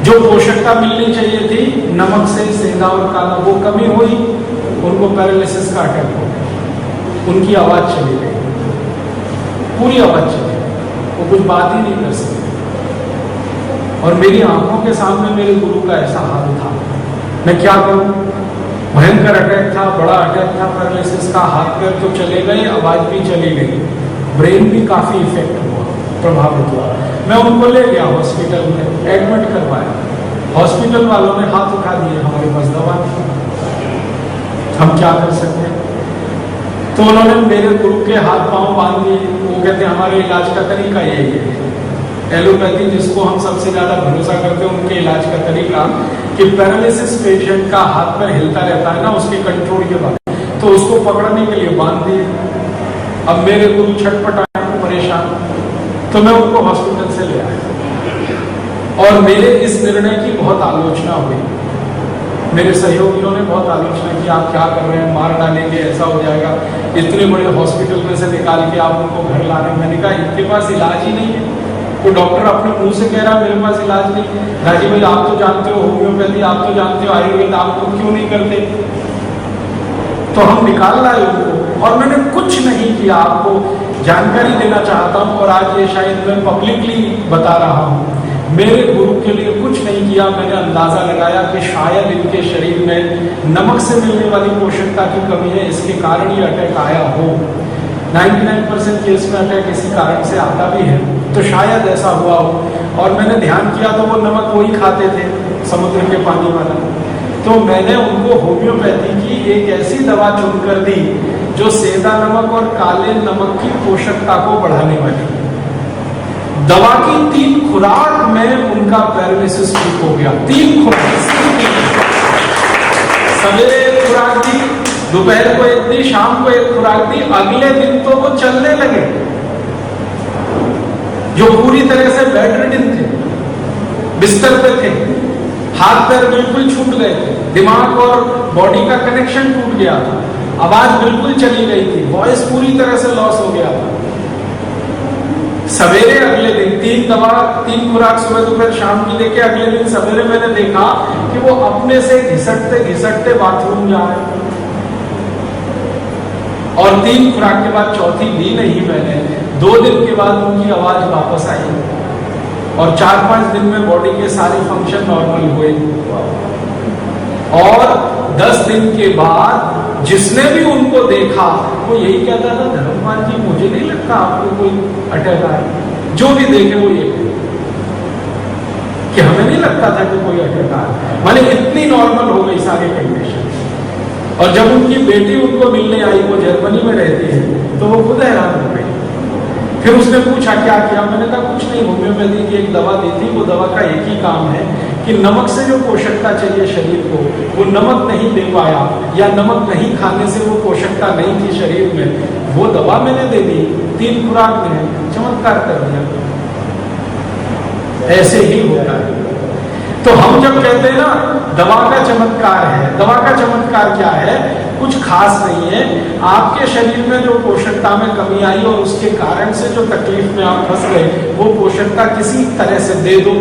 जो पोषकता मिलनी चाहिए थी नमक से, सेंधा और काला, वो कमी हुई, उनको पैरालिसिस का अटैक हो गया। उनकी आवाज चली गई, पूरी आवाज चली गई, वो कुछ बात ही नहीं कर सकते। और मेरी आंखों के सामने मेरे गुरु का ऐसा हाल था। मैं क्या करूं? भयंकर अटैक था, बड़ा अटैक था पैरालिसिस का। हाथ पैर तो चले गए, आवाज भी चली गई, ब्रेन भी काफी इफेक्ट हुआ, प्रभावित हुआ। मैं उनको ले गया हॉस्पिटल में, एडमिट करवाया। हॉस्पिटल वालों ने हाथ उठा दिए, हमारे पास दवा नहीं, हम क्या कर सकते हैं। तो उन्होंने मेरे गुरु के हाथ पांव बांध दिए। वो कहते हमारे इलाज का तरीका यही है। एलोपैथी जिसको हम सबसे ज्यादा भरोसा करते हैं, उनके इलाज का तरीका कि पैरालिसिस पेशेंट का हाथ पैर हिलता रहता है ना, उसके कंट्रोल के बाद, तो उसको पकड़ने के लिए बांध दिए। अब मेरे गुरु छटपटाए, परेशान, तो मैं उनको हॉस्पिटल से ले आया और मेरे इस निर्णय की बहुत आलोचना हुई। मेरे सहयोगियों ने बहुत आलोचना की, आप क्या कर रहे हैं, मार डालेंगे, ऐसा हो जाएगा, इतने बड़े हॉस्पिटल में से निकाल के आप उनको घर ला रहे हैं। मैंने कहा इनके पास इलाज ही नहीं है। तो डॉक्टर अपने मुंह से कह रहा है मेरे पास इलाज नहीं। राजीव भाई आप तो जानते हो होम्योपैथी, आप तो जानते हो आयुर्वेद, आप तो क्यों नहीं करते? तो हम निकाल लाए उनको। और मैंने कुछ नहीं किया, आपको जानकारी देना चाहता हूं और आज ये शायद मैं पब्लिकली बता रहा हूं। मेरे गुरु के लिए कुछ नहीं किया। मैंने अंदाजा लगाया कि शायद इनके शरीर में नमक से मिलने वाली पोषकता की कमी है, इसके कारण ये अटैक आया हो। 99% केस में अटैक इसी कारण से आता भी है, तो शायद ऐसा हुआ हो। और मैंने ध्यान किया तो वो नमक वही खाते थे, समुद्र के पानी वाला। तो मैंने उनको होम्योपैथी की एक ऐसी दवा चुनकर दी जो सेंधा नमक और काले नमक की पोषकता को बढ़ाने वाली। दवा की 3 खुराक में उनका पैरालिसिस ठीक हो गया। 3 खुराक, सवेरे एक खुराक दी, दोपहर को एक दी, शाम को एक खुराक दी। अगले दिन तो वो चलने लगे, जो पूरी तरह से बेड रिडन थे, बिस्तर पे थे, हाथ पैर बिल्कुल छूट गए थे, दिमाग और बॉडी का कनेक्शन टूट गया था, आवाज बिल्कुल चली गई थी, वॉइस पूरी तरह से लॉस हो गया था। सवेरे अगले दिन 3 दवा, 3 खुराक सुबह दोपहर शाम की देके अगले दिन सवेरे मैंने देखा कि वो अपने से घिसटते घिसटते बाथरूम जा रहे। और 3 खुराक के बाद चौथी दी नहीं मैंने। 2 दिन के बाद उनकी आवाज वापस आई। और 4-5 दिन में बॉडी के सारे फंक्शन नॉर्मल हुए। और 10 दिन के बाद जिसने भी उनको देखा वो यही कहता था, धर्मपाल जी मुझे नहीं लगता आपको कोई अटैक आया। जो भी देखे वो ये कि हमें नहीं लगता था कि कोई अटैक आया। माने इतनी नॉर्मल हो गई सारी कंडीशन। और जब उनकी बेटी उनको मिलने आई, वो जर्मनी में रहती है, तो वो खुद हैरान हो गई। फिर उसने पूछा क्या किया? मैंने कहा कुछ नहीं, होम्योपैथी की एक दवा दी थी, वो दवा का एक ही काम है कि नमक से जो पोषकता चाहिए शरीर को वो नमक नहीं दे पाया, या नमक नहीं खाने से वो पोषकता नहीं थी शरीर में, वो दवा मैंने दे दी, 3 खुराक में चमत्कार कर दिया। ऐसे ही होता है। तो हम जब कहते हैं ना दवा का चमत्कार है, दवा का चमत्कार क्या है? कुछ खास नहीं है। आपके शरीर में जो पोषकता में कमी आई और उसके कारण से जो तकलीफ में आप फंस गए, वो पोषकता किसी तरह से दे दो।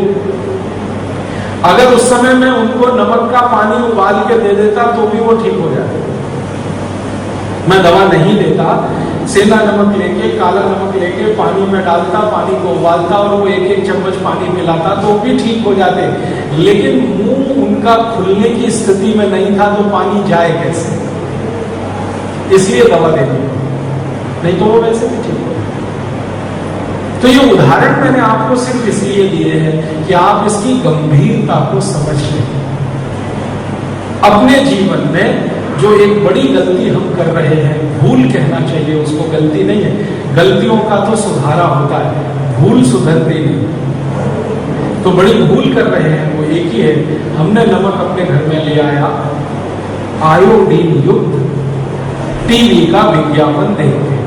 अगर उस समय में उनको नमक का पानी उबाल के दे देता तो भी वो ठीक हो जाता। मैं दवा नहीं देता, सेंधा नमक लेके, काला नमक लेके पानी में डालता, पानी को उबालता और वो 1-1 चम्मच पानी पिलाता तो भी ठीक हो जाते। लेकिन मुंह उनका खुलने की स्थिति में नहीं था तो पानी जाए कैसे? इसलिए दवा देनी, नहीं तो वो वैसे भी ठीक हो। तो ये उदाहरण मैंने आपको सिर्फ इसलिए दिए हैं कि आप इसकी गंभीरता को समझ लें। अपने जीवन में जो एक बड़ी गलती हम कर रहे हैं, भूल कहना चाहिए उसको, गलती नहीं है। गलतियों का तो सुधारा होता है, भूल सुधरती नहीं। तो बड़ी भूल कर रहे हैं वो एक ही है, हमने नमक अपने घर में ले आया, आयोडीन युक्त टीवी का विज्ञापन देखते।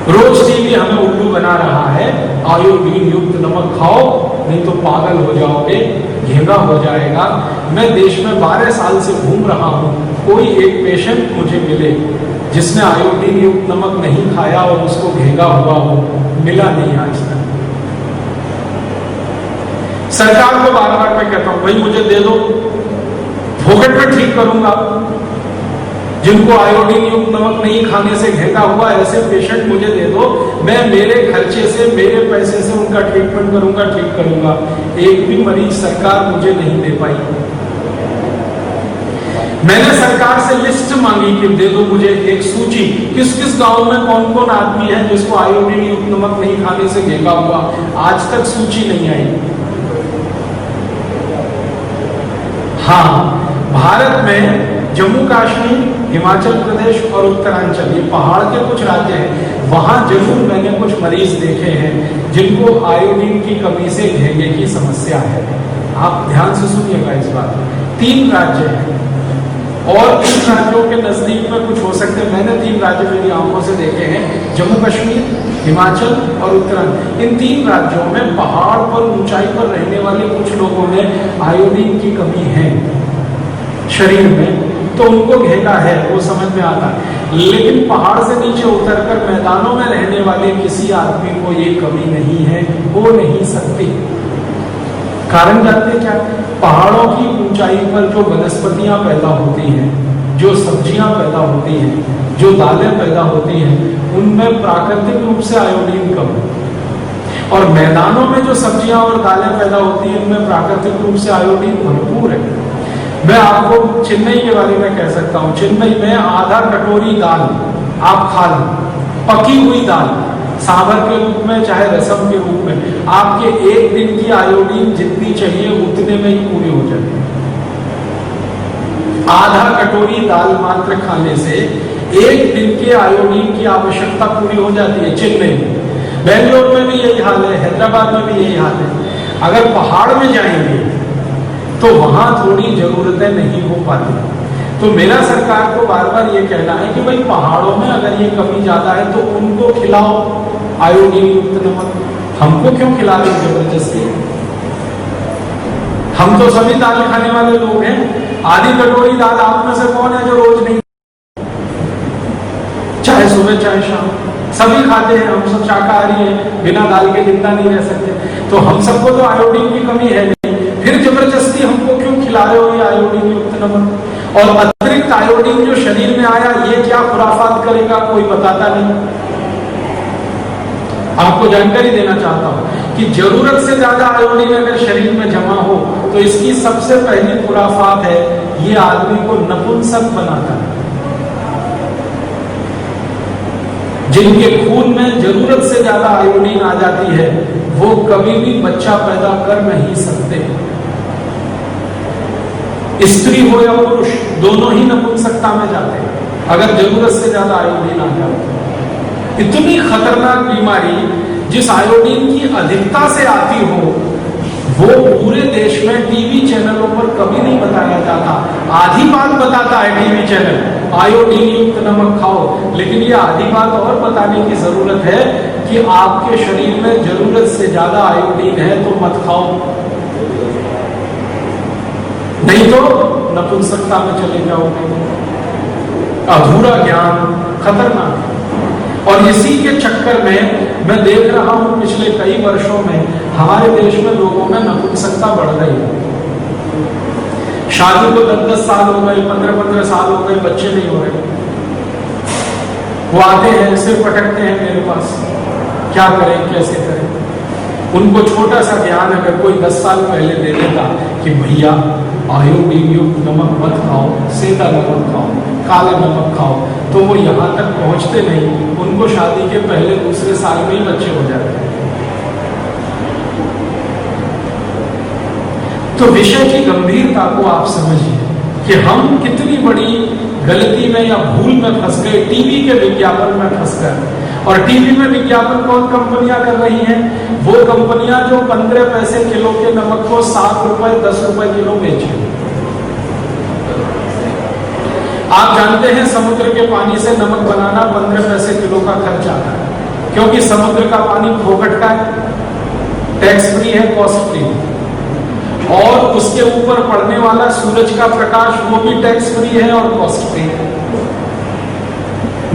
रोज टीवी हमें उल्लू बना रहा है, आयोडीन युक्त नमक खाओ नहीं तो पागल हो जाओगे, घेंगा हो जाएगा। मैं देश में 12 साल से घूम रहा हूं, कोई एक पेशेंट मुझे मिले जिसने आयोडीन युक्त नमक नहीं खाया और उसको घेंगा हुआ हो, मिला नहीं आज तक। सरकार को बार बार मैं कहता हूं भाई मुझे दे दो, फोकट में ठीक करूंगा। जिनको आयोडीन युक्त नमक नहीं खाने से घेंगा हुआ ऐसे पेशेंट मुझे दे दो, मैं मेरे खर्चे से, मेरे पैसे से उनका ट्रीटमेंट करूंगा, ठीक करूंगा। एक भी मरीज सरकार मुझे नहीं दे पाई। मैंने सरकार से लिस्ट मांगी कि दे दो मुझे एक सूची, किस किस गांव में कौन कौन आदमी है जिसको आयोडीन युक्त नमक नहीं खाने से घेंगा हुआ। आज तक सूची नहीं आई। हाँ, भारत में जम्मू कश्मीर, हिमाचल प्रदेश और उत्तरांचल, ये पहाड़ के कुछ राज्य हैं, वहां जरूर मैंने कुछ मरीज देखे हैं जिनको आयोडीन की कमी से घेंगे की समस्या है। आप ध्यान से सुनिएगा इस बात। 3 राज्य हैं और 3 राज्यों के नजदीक में कुछ हो सकते हैं। मैंने 3 राज्य मेरी आंखों से देखे हैं, जम्मू कश्मीर, हिमाचल और उत्तराखंड। इन 3 राज्यों में पहाड़ पर, ऊंचाई पर रहने वाले कुछ लोगों में आयोडीन की कमी है शरीर में, तो उनको घेंगा है, वो समझ में आता है। लेकिन पहाड़ से नीचे उतरकर मैदानों में रहने वाले किसी आदमी को ये कमी नहीं है, हो नहीं सकती। कारण जानते क्या? पहाड़ों की ऊंचाई पर जो वनस्पतियां पैदा होती हैं, जो सब्जियां पैदा होती हैं, जो दालें पैदा होती हैं, उनमें प्राकृतिक रूप से आयोडीन कम है। और मैदानों में जो सब्जियां और दालें पैदा होती हैं, उनमें प्राकृतिक रूप से आयोडीन भरपूर है। मैं आपको चेन्नई के बारे में कह सकता हूं। चेन्नई में आधा कटोरी दाल आप खा लो, पकी हुई दाल, सांभर के रूप में चाहे रसम के रूप में, आपके एक दिन की आयोडीन जितनी चाहिए उतने में ही पूरी हो जाती है। आधा कटोरी दाल मात्र खाने से एक दिन के आयोडीन की आवश्यकता पूरी हो जाती है चेन्नई में। बेंगलोर में भी यही हाल है, हैदराबाद में भी यही हाल है। अगर पहाड़ में जाएंगे तो वहां थोड़ी जरूरतें नहीं हो पाती। तो मेरा सरकार को बार बार ये कहना है कि भाई पहाड़ों में अगर ये कमी ज्यादा है तो उनको खिलाओ आयोडीन युक्त नमक। हमको क्यों खिला रहे जबरदस्ती? हम तो सभी दाल खाने वाले लोग हैं। आधी कटोरी दाल आप में से कौन है जो रोज नहीं, चाहे सुबह चाहे शाम, सभी खाते हैं। हम सब शाकाहारी हैं, बिना दाल के जिंदा नहीं रह सकते। तो हम सबको तो आयोडीन की कमी है नहीं, फिर जबरदस्ती हमको क्यों खिला रहे हो ये आयोडीन युक्त नमक? और अतिरिक्त आयोडीन जो शरीर में आया, ये क्या खुराफात करेगा कोई बताता नहीं। आपको जानकारी देना चाहता हूं कि जरूरत से ज्यादा आयोडीन अगर शरीर में जमा हो तो इसकी सबसे पहली खुराफात है, ये आदमी को नपुंसक बनाता है। जिनके खून में जरूरत से ज्यादा आयोडीन आ जाती है वो कभी भी बच्चा पैदा कर नहीं सकते। स्त्री हो या पुरुष दोनों ही नपुंसकता में जाते हैं अगर जरूरत से ज्यादा आयोडीन आ जाए। इतनी खतरनाक बीमारी जिस आयोडीन की अधिकता से आती हो वो पूरे देश में टीवी चैनलों पर कभी नहीं बताया जाता। आधी बात बताता है टीवी चैनल, आयोडीन युक्त नमक खाओ, लेकिन ये आधी बात और बताने की जरूरत है कि आपके शरीर में जरूरत से ज्यादा आयोडीन है तो मत खाओ, नहीं तो नपुंसकता में चले जाओगे। अधूरा ज्ञान खतरनाक है। और इसी के चक्कर में मैं देख रहा हूं पिछले कई वर्षों में हमारे देश में लोगों में नपुंसकता बढ़ रही है। शादी को 10-10 साल हो गए, 15-15 साल हो गए, बच्चे नहीं हो रहे। वो आते हैं, सिर पटकते हैं मेरे पास, क्या करें कैसे करें। उनको छोटा सा ज्ञान अगर कोई 10 साल पहले दे देता कि भैया आयोडीन युक्त नमक मत खाओ, सेंधा नमक खाओ, काला नमक खाओ, तो वो यहाँ तक पहुंचते नहीं। उनको शादी के पहले दूसरे साल में ही बच्चे हो जाते हैं। तो विषय की गंभीरता को आप समझिए कि हम कितनी बड़ी गलती में या भूल में फंस गए। टीवी के विज्ञापन में फंस गए। और टीवी में विज्ञापन कौन कंपनियां कर रही हैं? वो कंपनियां जो 15 पैसे किलो के नमक को 7 रुपए 10 रुपए किलो बेच रही। आप जानते हैं समुद्र के पानी से नमक बनाना 15 पैसे किलो का खर्च आता है, क्योंकि समुद्र का पानी फोकट का है, टैक्स फ्री है, कॉस्ट फ्री है। और उसके ऊपर पड़ने वाला सूरज का प्रकाश वो भी टैक्स फ्री है और कॉस्ट फ्री है।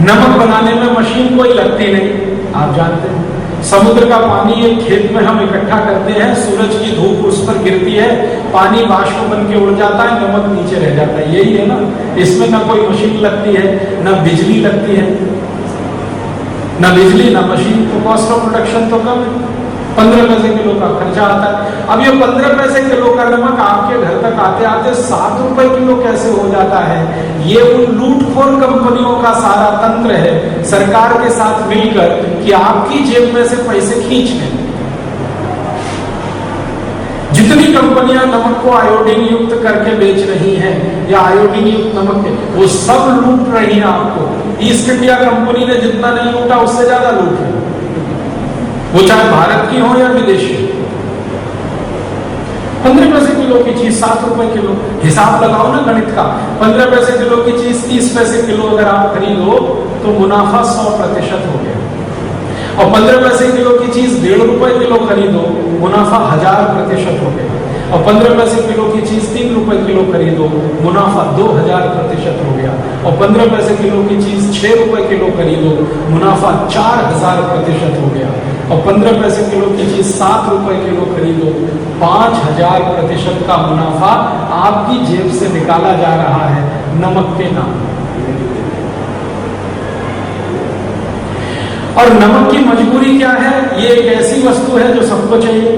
नमक बनाने में मशीन कोई लगती नहीं। आप जानते हैं समुद्र का पानी एक खेत में हम इकट्ठा करते हैं, सूरज की धूप उस पर गिरती है, पानी बाष्प बन के उड़ जाता है, नमक नीचे रह जाता है। यही है ना, इसमें ना कोई मशीन लगती है, ना बिजली लगती है, ना बिजली ना मशीन, तो कॉस्ट ऑफ प्रोडक्शन तो कम है। 15 पैसे किलो का खर्चा आता है। अब ये 15 पैसे किलो का नमक आपके घर तक आते आते 7 रुपए किलो कैसे हो जाता है? ये उन लूटखोर कंपनियों का सारा तंत्र है, सरकार के साथ मिलकर, कि आपकी जेब में से पैसे खींच लें। जितनी कंपनियां नमक को आयोडीन युक्त करके बेच रही हैं या आयोडीन युक्त नमक है, वो सब लूट रही हैं आपको। ईस्ट इंडिया कंपनी ने जितना नहीं लूटा उससे ज्यादा लूट है, वो चाहे भारत की हो या विदेशी। 15 पैसे किलो की चीज 7 रुपए किलो, हिसाब लगाओ ना गणित का। 15 पैसे किलो की चीज 30 पैसे किलो अगर आप खरीदो तो मुनाफा 100% हो गया। और 15 पैसे किलो की चीज 1.5 रुपए किलो खरीदो, मुनाफा 1000% हो गया। और 15 पैसे किलो की चीज 3 रुपए किलो खरीदो, मुनाफा 2000% हो गया। और 15 पैसे किलो की चीज 6 रुपए किलो खरीदो, मुनाफा 4000% हो गया। और 15 पैसे किलो की चीज 7 रुपए किलो खरीदो, 5000% का मुनाफा आपकी जेब से निकाला जा रहा है नमक के नाम। और नमक की मजबूरी क्या है? ये एक ऐसी वस्तु है जो सबको चाहिए,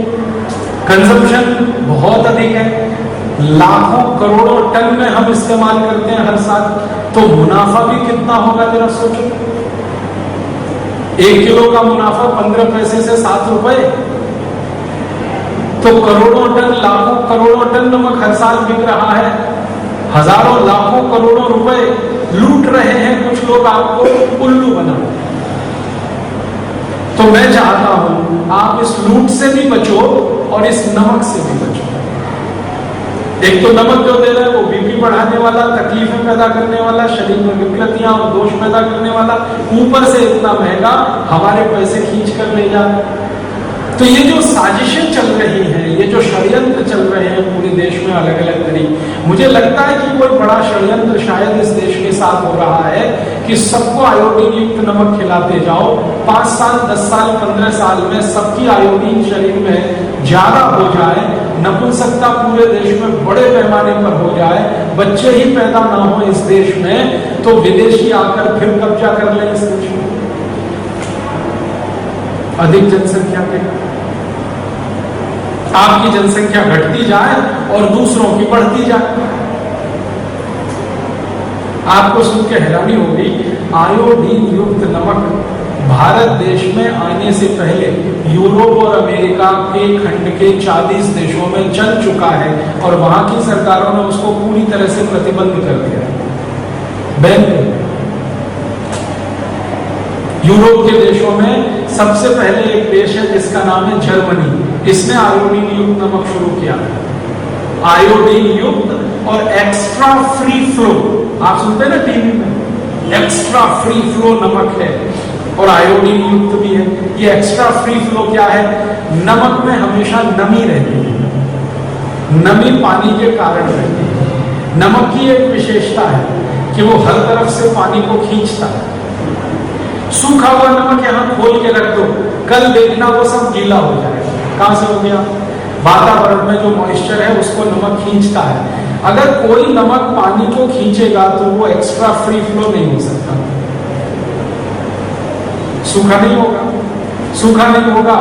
कंजम्पशन बहुत अधिक है, लाखों करोड़ों टन में हम इस्तेमाल करते हैं हर साल, तो मुनाफा भी कितना होगा जरा सोचो। 1 किलो का मुनाफा 15 पैसे से 7 रुपए, तो करोड़ों टन लाखों करोड़ों टन नमक हर साल बिक रहा है। हजारों लाखों करोड़ों रुपए लूट रहे हैं कुछ लोग, आपको उल्लू बना। तो मैं चाहता हूं आप इस लूट से भी बचो और इस नमक से भी बचो। एक तो नमक जो दे रहा है वो बीपी बढ़ाने वाला, तकलीफें पैदा करने वाला, शरीर में विकृतियां और दोष पैदा करने वाला, ऊपर से इतना महंगा, हमारे पैसे खींच कर ले जा। तो ये जो साजिशें चल रही हैं, ये जो षड्यंत्र चल रहे हैं पूरे देश में अलग अलग तरीके, मुझे लगता है कि कोई बड़ा षड्यंत्र शायद इस देश के साथ हो रहा है कि सबको आयोडीन युक्त नमक खिलाते जाओ। 5 साल 10 साल 15 साल में सबकी आयोडीन शरीर में ज्यादा हो जाए, नपुंसकता पूरे देश में बड़े पैमाने पर हो जाए, बच्चे ही पैदा ना हो इस देश में, तो विदेशी आकर फिर कब्जा कर ले इस देश में। अधिक जनसंख्या के, आपकी जनसंख्या घटती जाए और दूसरों की बढ़ती जाए। आपको सुन के हैरानी होगी, आयोडीन युक्त नमक भारत देश में आने से पहले यूरोप और अमेरिका के खंड के 40 देशों में चल चुका है और वहां की सरकारों ने उसको पूरी तरह से प्रतिबंध कर दिया, बैन कर दिया। यूरोप के देशों में सबसे पहले एक देश है जिसका नाम है जर्मनी, इसने आयोडीन युक्त नमक शुरू किया। आयोडीन युक्त और एक्स्ट्रा फ्री फ्लो, आप सुनते हैं ना टीवी में, एक्स्ट्रा फ्री फ्लो नमक है और आयोडीन युक्त भी है। ये एक्स्ट्रा फ्री फ्लो क्या है? नमक में हमेशा नमी रहती है, नमी पानी के कारण रहती है। नमक की एक विशेषता है कि वो हर तरफ से पानी को खींचता है। सूखा हुआ नमक यहां खोल के रख दो, कल देखना वो सब गीला हो जाएगा। कहां से हो गया? वातावरण में जो मॉइस्चर है उसको नमक खींचता है। अगर कोई नमक पानी को खींचेगा तो वो एक्स्ट्रा फ्री फ्लो नहीं हो सकता, सूखा नहीं होगा। सूखा नहीं होगा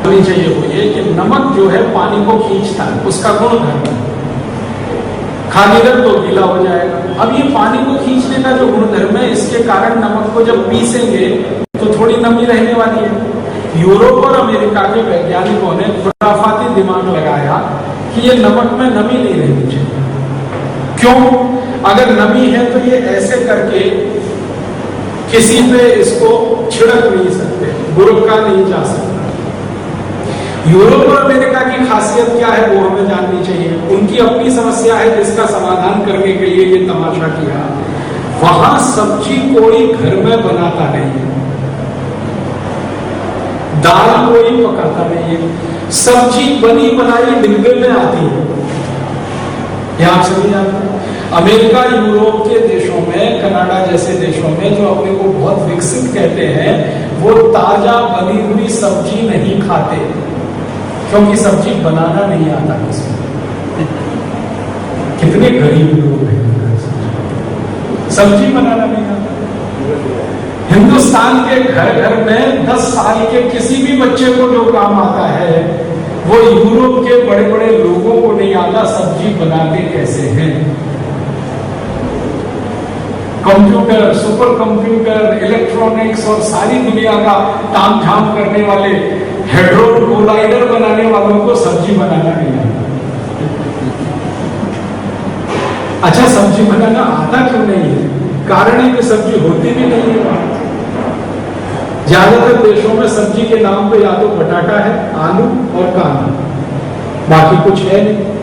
होनी चाहिए वो ये कि नमक जो है पानी को खींचता है, उसका गुण धर्म। खाली रख दो गीला हो जाएगा। अब ये पानी को खींचने का जो गुणधर्म है, इसके कारण नमक को जब पीसेंगे तो थोड़ी नमी रहने वाली है। यूरोप और अमेरिका के वैज्ञानिकों ने खुराफाती दिमाग लगाया कि ये नमक में नमी नहीं रहनी चाहिए। क्यों? अगर नमी है तो ये ऐसे करके किसी पे इसको छिड़क नहीं सकते, बुरका नहीं जा सकता। यूरोप और अमेरिका की खासियत क्या है वो हमें जाननी चाहिए। उनकी अपनी समस्या है जिसका समाधान करने के लिए ये तमाशा किया। वहां सब्जी कोई घर में बनाता नहीं है, दाल कोई पकाता नहीं है, सब्जी बनी बनाई डिब्बे में आती है। यह आप सभी जानते हैं। अमेरिका यूरोप के देशों में, कनाडा जैसे देशों में जो अपने को बहुत विकसित कहते हैं, वो ताजा बनी हुई सब्जी नहीं खाते क्योंकि सब्जी बनाना नहीं आता किसी। कितने गरीब लोग हैं, सब्जी बनाना नहीं आता। हिंदुस्तान के घर घर में 10 साल के किसी भी बच्चे को जो काम आता है वो यूरोप के बड़े बड़े लोगों को नहीं आता। सब्जी बनाते कैसे हैं? कंप्यूटर, सुपर कंप्यूटर, इलेक्ट्रॉनिक्स और सारी दुनिया का ताम झाम करने वाले हेड्रोन कोलाइडर बनाने वालों को सब्जी बनाना नहीं आता। अच्छा, सब्जी बनाना आता क्यों नहीं है? कारण है कि सब्जी होती भी नहीं है वहां। ज्यादातर देशों में सब्जी के नाम पे या तो बटाटा है, आलू और कांदा, बाकी कुछ है नहीं।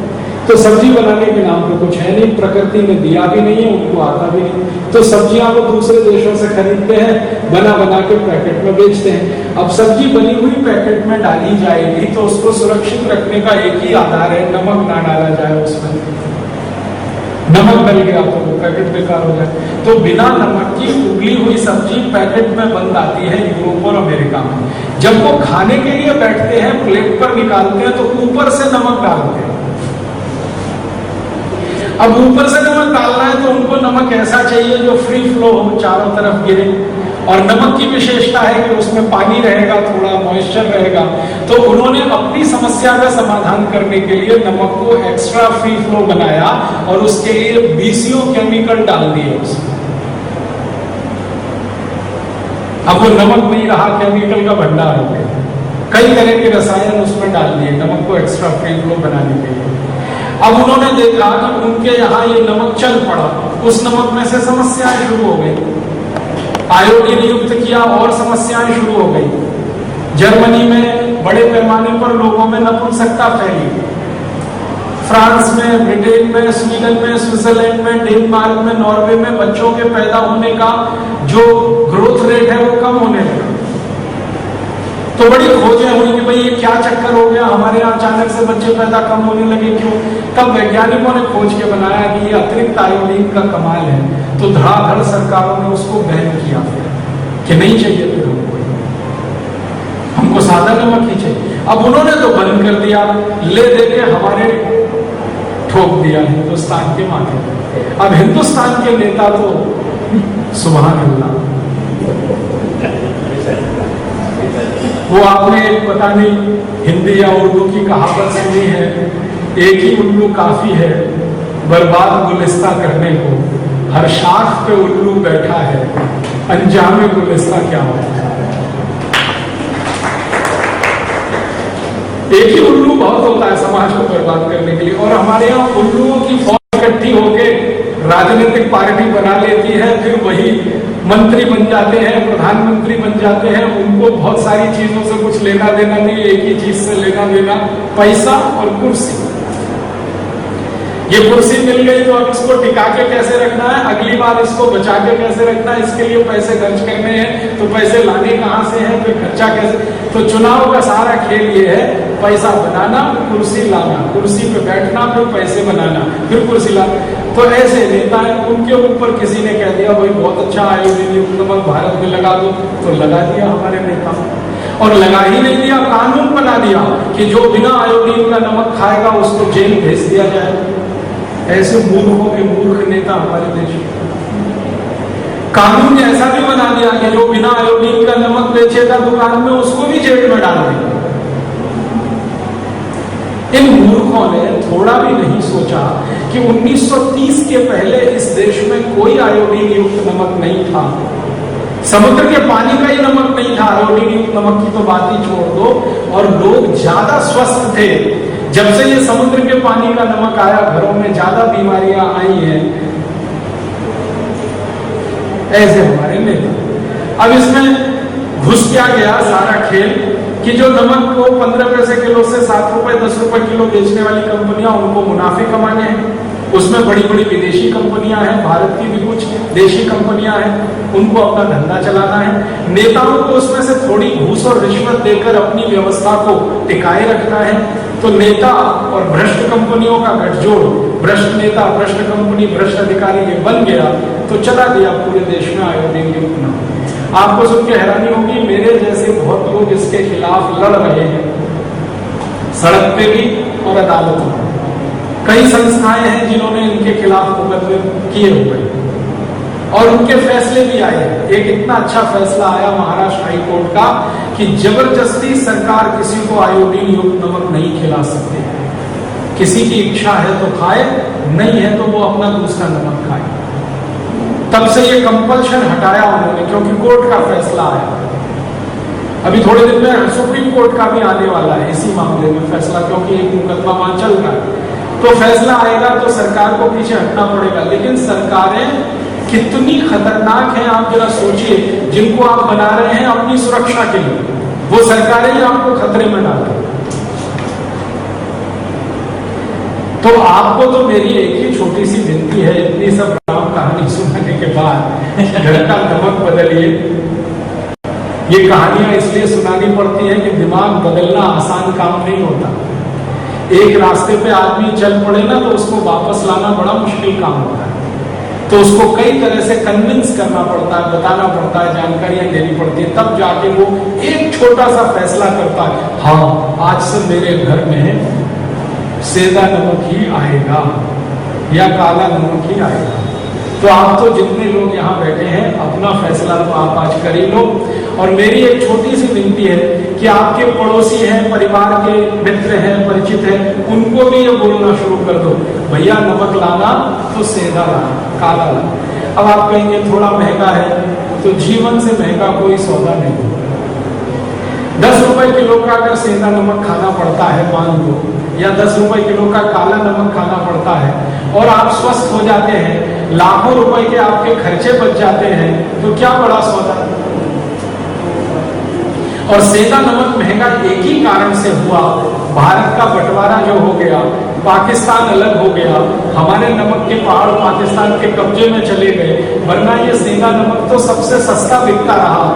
तो सब्जी बनाने के नाम पे कुछ है नहीं, प्रकृति ने दिया भी नहीं है, उनको आता भी नहीं। तो सब्जियां वो दूसरे देशों से खरीदते हैं, बना बना के पैकेट में बेचते हैं। अब सब्जी बनी हुई पैकेट में डाली जाएगी तो उसको सुरक्षित रखने का एक ही आधार है, नमक ना डाला जाए उसमें। नमक डल गया तो वो पैकेट बेकार हो जाए। तो बिना नमक की उबली हुई सब्जी पैकेट में बंद आती है यूरोप और अमेरिका में। जब वो खाने के लिए बैठते हैं, प्लेट पर निकालते हैं तो ऊपर से नमक डालते हैं। अब ऊपर से नमक डालना है तो उनको नमक ऐसा चाहिए जो फ्री फ्लो हो, चारों तरफ गिरे। और नमक की विशेषता है कि उसमें पानी रहेगा, थोड़ा मॉइस्चर रहेगा। तो उन्होंने अपनी समस्या का समाधान करने के लिए नमक को एक्स्ट्रा फ्री फ्लो बनाया और उसके लिए बीसीओ केमिकल डाल दिए उसमें। अब वो नमक नहीं रहा, केमिकल का भंडार हो गया। कई तरह के रसायन उसमें डाल दिए नमक को एक्स्ट्रा फ्री फ्लो बनाने के लिए। अब उन्होंने देखा कि उनके यहाँ ये नमक चल पड़ा, उस नमक में से समस्याएं शुरू हो गई। आयोडीन युक्त किया और समस्याएं शुरू हो गई। जर्मनी में बड़े पैमाने पर लोगों में नपुंसकता फैली। फ्रांस में, ब्रिटेन में, स्वीडन में, स्विट्जरलैंड में, डेनमार्क में, नॉर्वे में बच्चों के पैदा होने का जो ग्रोथ रेट है वो कम होने लगा। तो बड़ी खोजें हुई कि भाई ये क्या चक्कर हो गया, हमारे यहाँ अचानक से बच्चे पैदा कम होने लगे, क्यों? तब वैज्ञानिकों ने खोज के बनाया कि ये अतिरिक्त आयोडीन का कमाल है। तो धड़ाधड़ सरकारों ने उसको बैन किया कि नहीं चाहिए फिर हमको सादा नमक ही चाहिए। अब उन्होंने तो बंद कर दिया, ले दे के हमारे ठोक दिया हिंदुस्तान के माथे। अब हिंदुस्तान के नेता तो सुभान अल्लाह वो आपने एक पता नहीं हिंदी या उर्दू की कहावत सुनी है, एक ही उल्लू काफी है बर्बाद गुलिस्ता करने को, हर शाख पे उल्लू बैठा है, अंजामे गुलिस्ता क्या होता है। एक ही उल्लू बहुत होता है समाज को बर्बाद करने के लिए, और हमारे यहाँ उल्लुओं की फौज इकट्ठी होकर राजनीतिक पार्टी बना लेती है, फिर वही मंत्री बन जाते हैं, प्रधानमंत्री बन जाते हैं। उनको बहुत सारी चीजों से कुछ लेना देना नहीं, एक ही चीज से लेना देना, पैसा और कुर्सी। ये कुर्सी मिल गई तो अब इसको टिका के कैसे रखना है, अगली बार इसको बचा के कैसे रखना है, इसके लिए पैसे खर्च करने हैं, तो पैसे लाने कहां से हैं, फिर खर्चा कैसे। तो चुनाव का सारा खेल ये है, पैसा बनाना, कुर्सी लाना, कुर्सी पे बैठना, फिर पैसे बनाना, फिर कुर्सी लाना। तो ऐसे नेता है, उनके ऊपर किसी ने कह दिया भाई बहुत अच्छा आयोडीन युक्त नमक भारत में लगा दो, तो लगा दिया हमारे नेता। और लगा ही नहीं दिया, कानून बना दिया कि जो बिना आयोडीन का नमक खाएगा उसको जेल भेज दिया जाए। ऐसे मूर्खों के मूर्ख नेता हमारे देश में। कानून ने ऐसा भी बना दिया कि जो बिना आयोडीन का नमक बेचेगा दुकान में उसको भी जेल में डाल दिया। इन मूर्खों ने थोड़ा भी नहीं सोचा कि 1930 के पहले इस देश में कोई आयोडीन युक्त नमक नहीं था, समुद्र के पानी का ही नमक नहीं था, आयोडीन युक्त नमक की तो बात ही छोड़ दो। और लोग ज्यादा स्वस्थ थे। जब से ये समुद्र के पानी का नमक आया, घरों में ज्यादा बीमारियां आई हैं। ऐसे हमारे नेता। अब इसमें घुस क्या गया सारा खेल कि जो नमक को 15 पैसे किलो से 7 रुपए 10 रुपए किलो बेचने वाली कंपनियां, उनको मुनाफे कमाने हैं। उसमें बड़ी बड़ी विदेशी कंपनियां हैं, भारत की भी कुछ देशी कंपनियां हैं, उनको अपना धंधा चलाना है। नेताओं को उसमें से थोड़ी घूस और रिश्वत देकर अपनी व्यवस्था को टिकाए रखना है। तो नेता और भ्रष्ट कंपनियों का गठजोड़, भ्रष्ट नेता, भ्रष्ट कंपनी, भ्रष्ट अधिकारी ये बन गया, तो चला दिया पूरे देश में आयोडीन युक्त नमक। आपको सुन के हैरानी होगी, मेरे जैसे बहुत लोग इसके खिलाफ लड़ रहे हैं, सड़क पे भी और अदालतों में। कई संस्थाएं हैं जिन्होंने इनके खिलाफ मुकदमे किए हुए और उनके फैसले भी आए। एक इतना अच्छा फैसला आया महाराष्ट्र हाई कोर्ट का कि जबरदस्ती सरकार किसी को आयोडीन युक्त नमक नहीं खिला सकती है। किसी की इच्छा है तो खाए, नहीं है तो वो अपना दूसरा नमक खाए। तब से ये कंपल्शन हटाया उन्होंने, क्योंकि कोर्ट का फैसला आया। अभी थोड़े दिन में सुप्रीम कोर्ट का भी आने वाला है इसी मामले में फैसला, क्योंकि एक मुकदमा वहां चल रहा है। तो फैसला आएगा तो सरकार को पीछे हटना पड़ेगा। लेकिन सरकारें कितनी खतरनाक हैं आप जरा सोचिए। जिनको आप बना रहे हैं अपनी सुरक्षा के लिए, वो सरकारें ही आपको खतरे में डाल रही। तो आपको तो मेरी एक ही छोटी सी विनती है, इतनी सब राम कहानी सुनने के बाद घर का नमक बदलिए। ये कहानियां इसलिए सुनानी पड़ती है कि दिमाग बदलना आसान काम नहीं होता। एक रास्ते पे आदमी चल पड़े ना तो उसको वापस लाना बड़ा मुश्किल काम होता है। तो उसको कई तरह से कन्विंस करना पड़ता है, बताना पड़ता है, जानकारियां देनी पड़ती है, तब जाके वो एक छोटा सा फैसला करता है, हाँ आज से मेरे घर में सेंधा नमक ही आएगा या काला नमक ही आएगा। तो आप तो जितने लोग यहाँ बैठे हैं अपना फैसला तो आप आज कर ही लो। और मेरी एक छोटी सी विनती है कि आपके पड़ोसी हैं, परिवार के मित्र हैं, परिचित हैं, उनको भी ये बोलना शुरू कर दो, भैया नमक लाना तो सेंधा लाना, काला लाना। अब आप कहेंगे थोड़ा महंगा है, तो जीवन से महंगा कोई सौदा नहीं। 10 रुपए किलो का अगर सेंधा नमक खाना पड़ता है मान लो, या 10 रुपए किलो का काला नमक खाना पड़ता है, और आप स्वस्थ हो जाते हैं, लाखों रुपए के आपके खर्चे बच जाते हैं, तो क्या बड़ा सौदा। और सेंधा नमक महंगा एक ही कारण से हुआ, भारत का बंटवारा जो हो गया, पाकिस्तान अलग हो गया, हमारे नमक के पहाड़ पाकिस्तान के कब्जे में चले गए, वरना ये सेंधा नमक तो सबसे सस्ता बिकता रहा।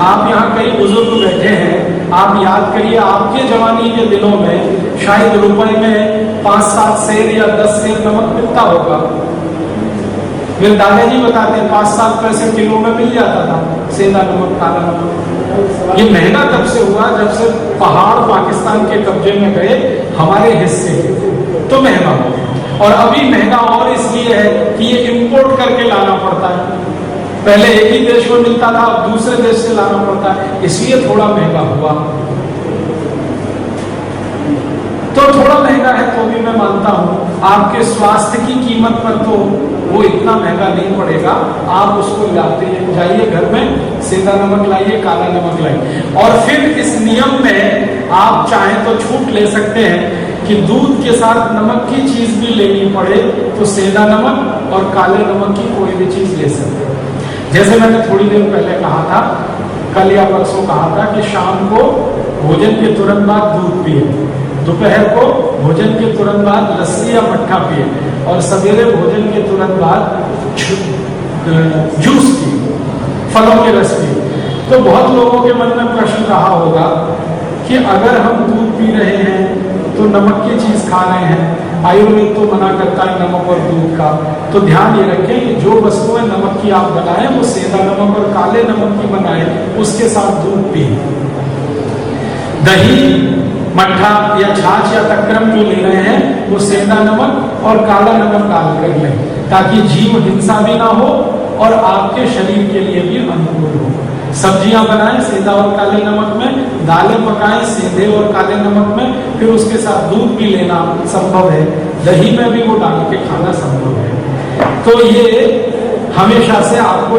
आप यहाँ कई बुजुर्ग बैठे हैं, आप याद करिए आपके जवानी के दिनों में शायद रुपए में 5-7 सेर या 10 सेर नमक मिलता होगा। मेरे दादाजी बताते हैं 5-7 पैसे किलो में मिल जाता था सेंधा नमक, काला नमक। ये महंगा तब से हुआ जब से पहाड़ पाकिस्तान के कब्जे में गए, हमारे हिस्से तो महंगा हो। और अभी महंगा और इसलिए है कि ये इंपोर्ट करके लाना पड़ता है। पहले एक ही देश में मिलता था, अब दूसरे देश से लाना पड़ता है, इसलिए थोड़ा महंगा हुआ। तो थोड़ा महंगा है तो भी मैं मानता हूं आपके स्वास्थ्य की कीमत पर तो वो इतना महंगा नहीं पड़ेगा। आप उसको लाते जाइए, घर में सेंधा नमक लाइए, काला नमक लाइए। और फिर इस नियम में आप चाहें तो छूट ले सकते हैं कि दूध के साथ नमक की चीज भी लेनी पड़े तो सेंधा नमक और काले नमक की कोई भी चीज ले सकते हैं। जैसे मैंने थोड़ी देर पहले कहा था, कल या परसों कहा था कि शाम को भोजन के तुरंत बाद दूध पिए, दोपहर को भोजन के तुरंत बाद लस्सी या मट्ठा पिए, और सवेरे भोजन के तुरंत बाद जूस पिए, फलों के रस पिए। तो बहुत लोगों के मन में प्रश्न रहा होगा कि अगर हम दूध पी रहे हैं तो नमक की चीज खा रहे हैं, आयुर्वेद तो मना करता है नमक और दूध का। तो ध्यान ये रखें कि जो वस्तुएं नमक की आप बनाएं वो सेंधा नमक और काले नमक की बनाएं, उसके साथ दूध पिए। दही, मट्ठा या छाछ या तक्रम जो ले रहे हैं वो सेंधा नमक और काला नमक डाल कर लें, ताकि जीव हिंसा भी ना हो और आपके शरीर के लिए भी अनुकूल हो। सब्जियां बनाएं सेंधा और काले नमक में, दालें पकाएं सेंधे और काले नमक में, फिर उसके साथ दूध भी लेना संभव है, दही में भी वो डाल के खाना संभव है। तो ये हमेशा से आपको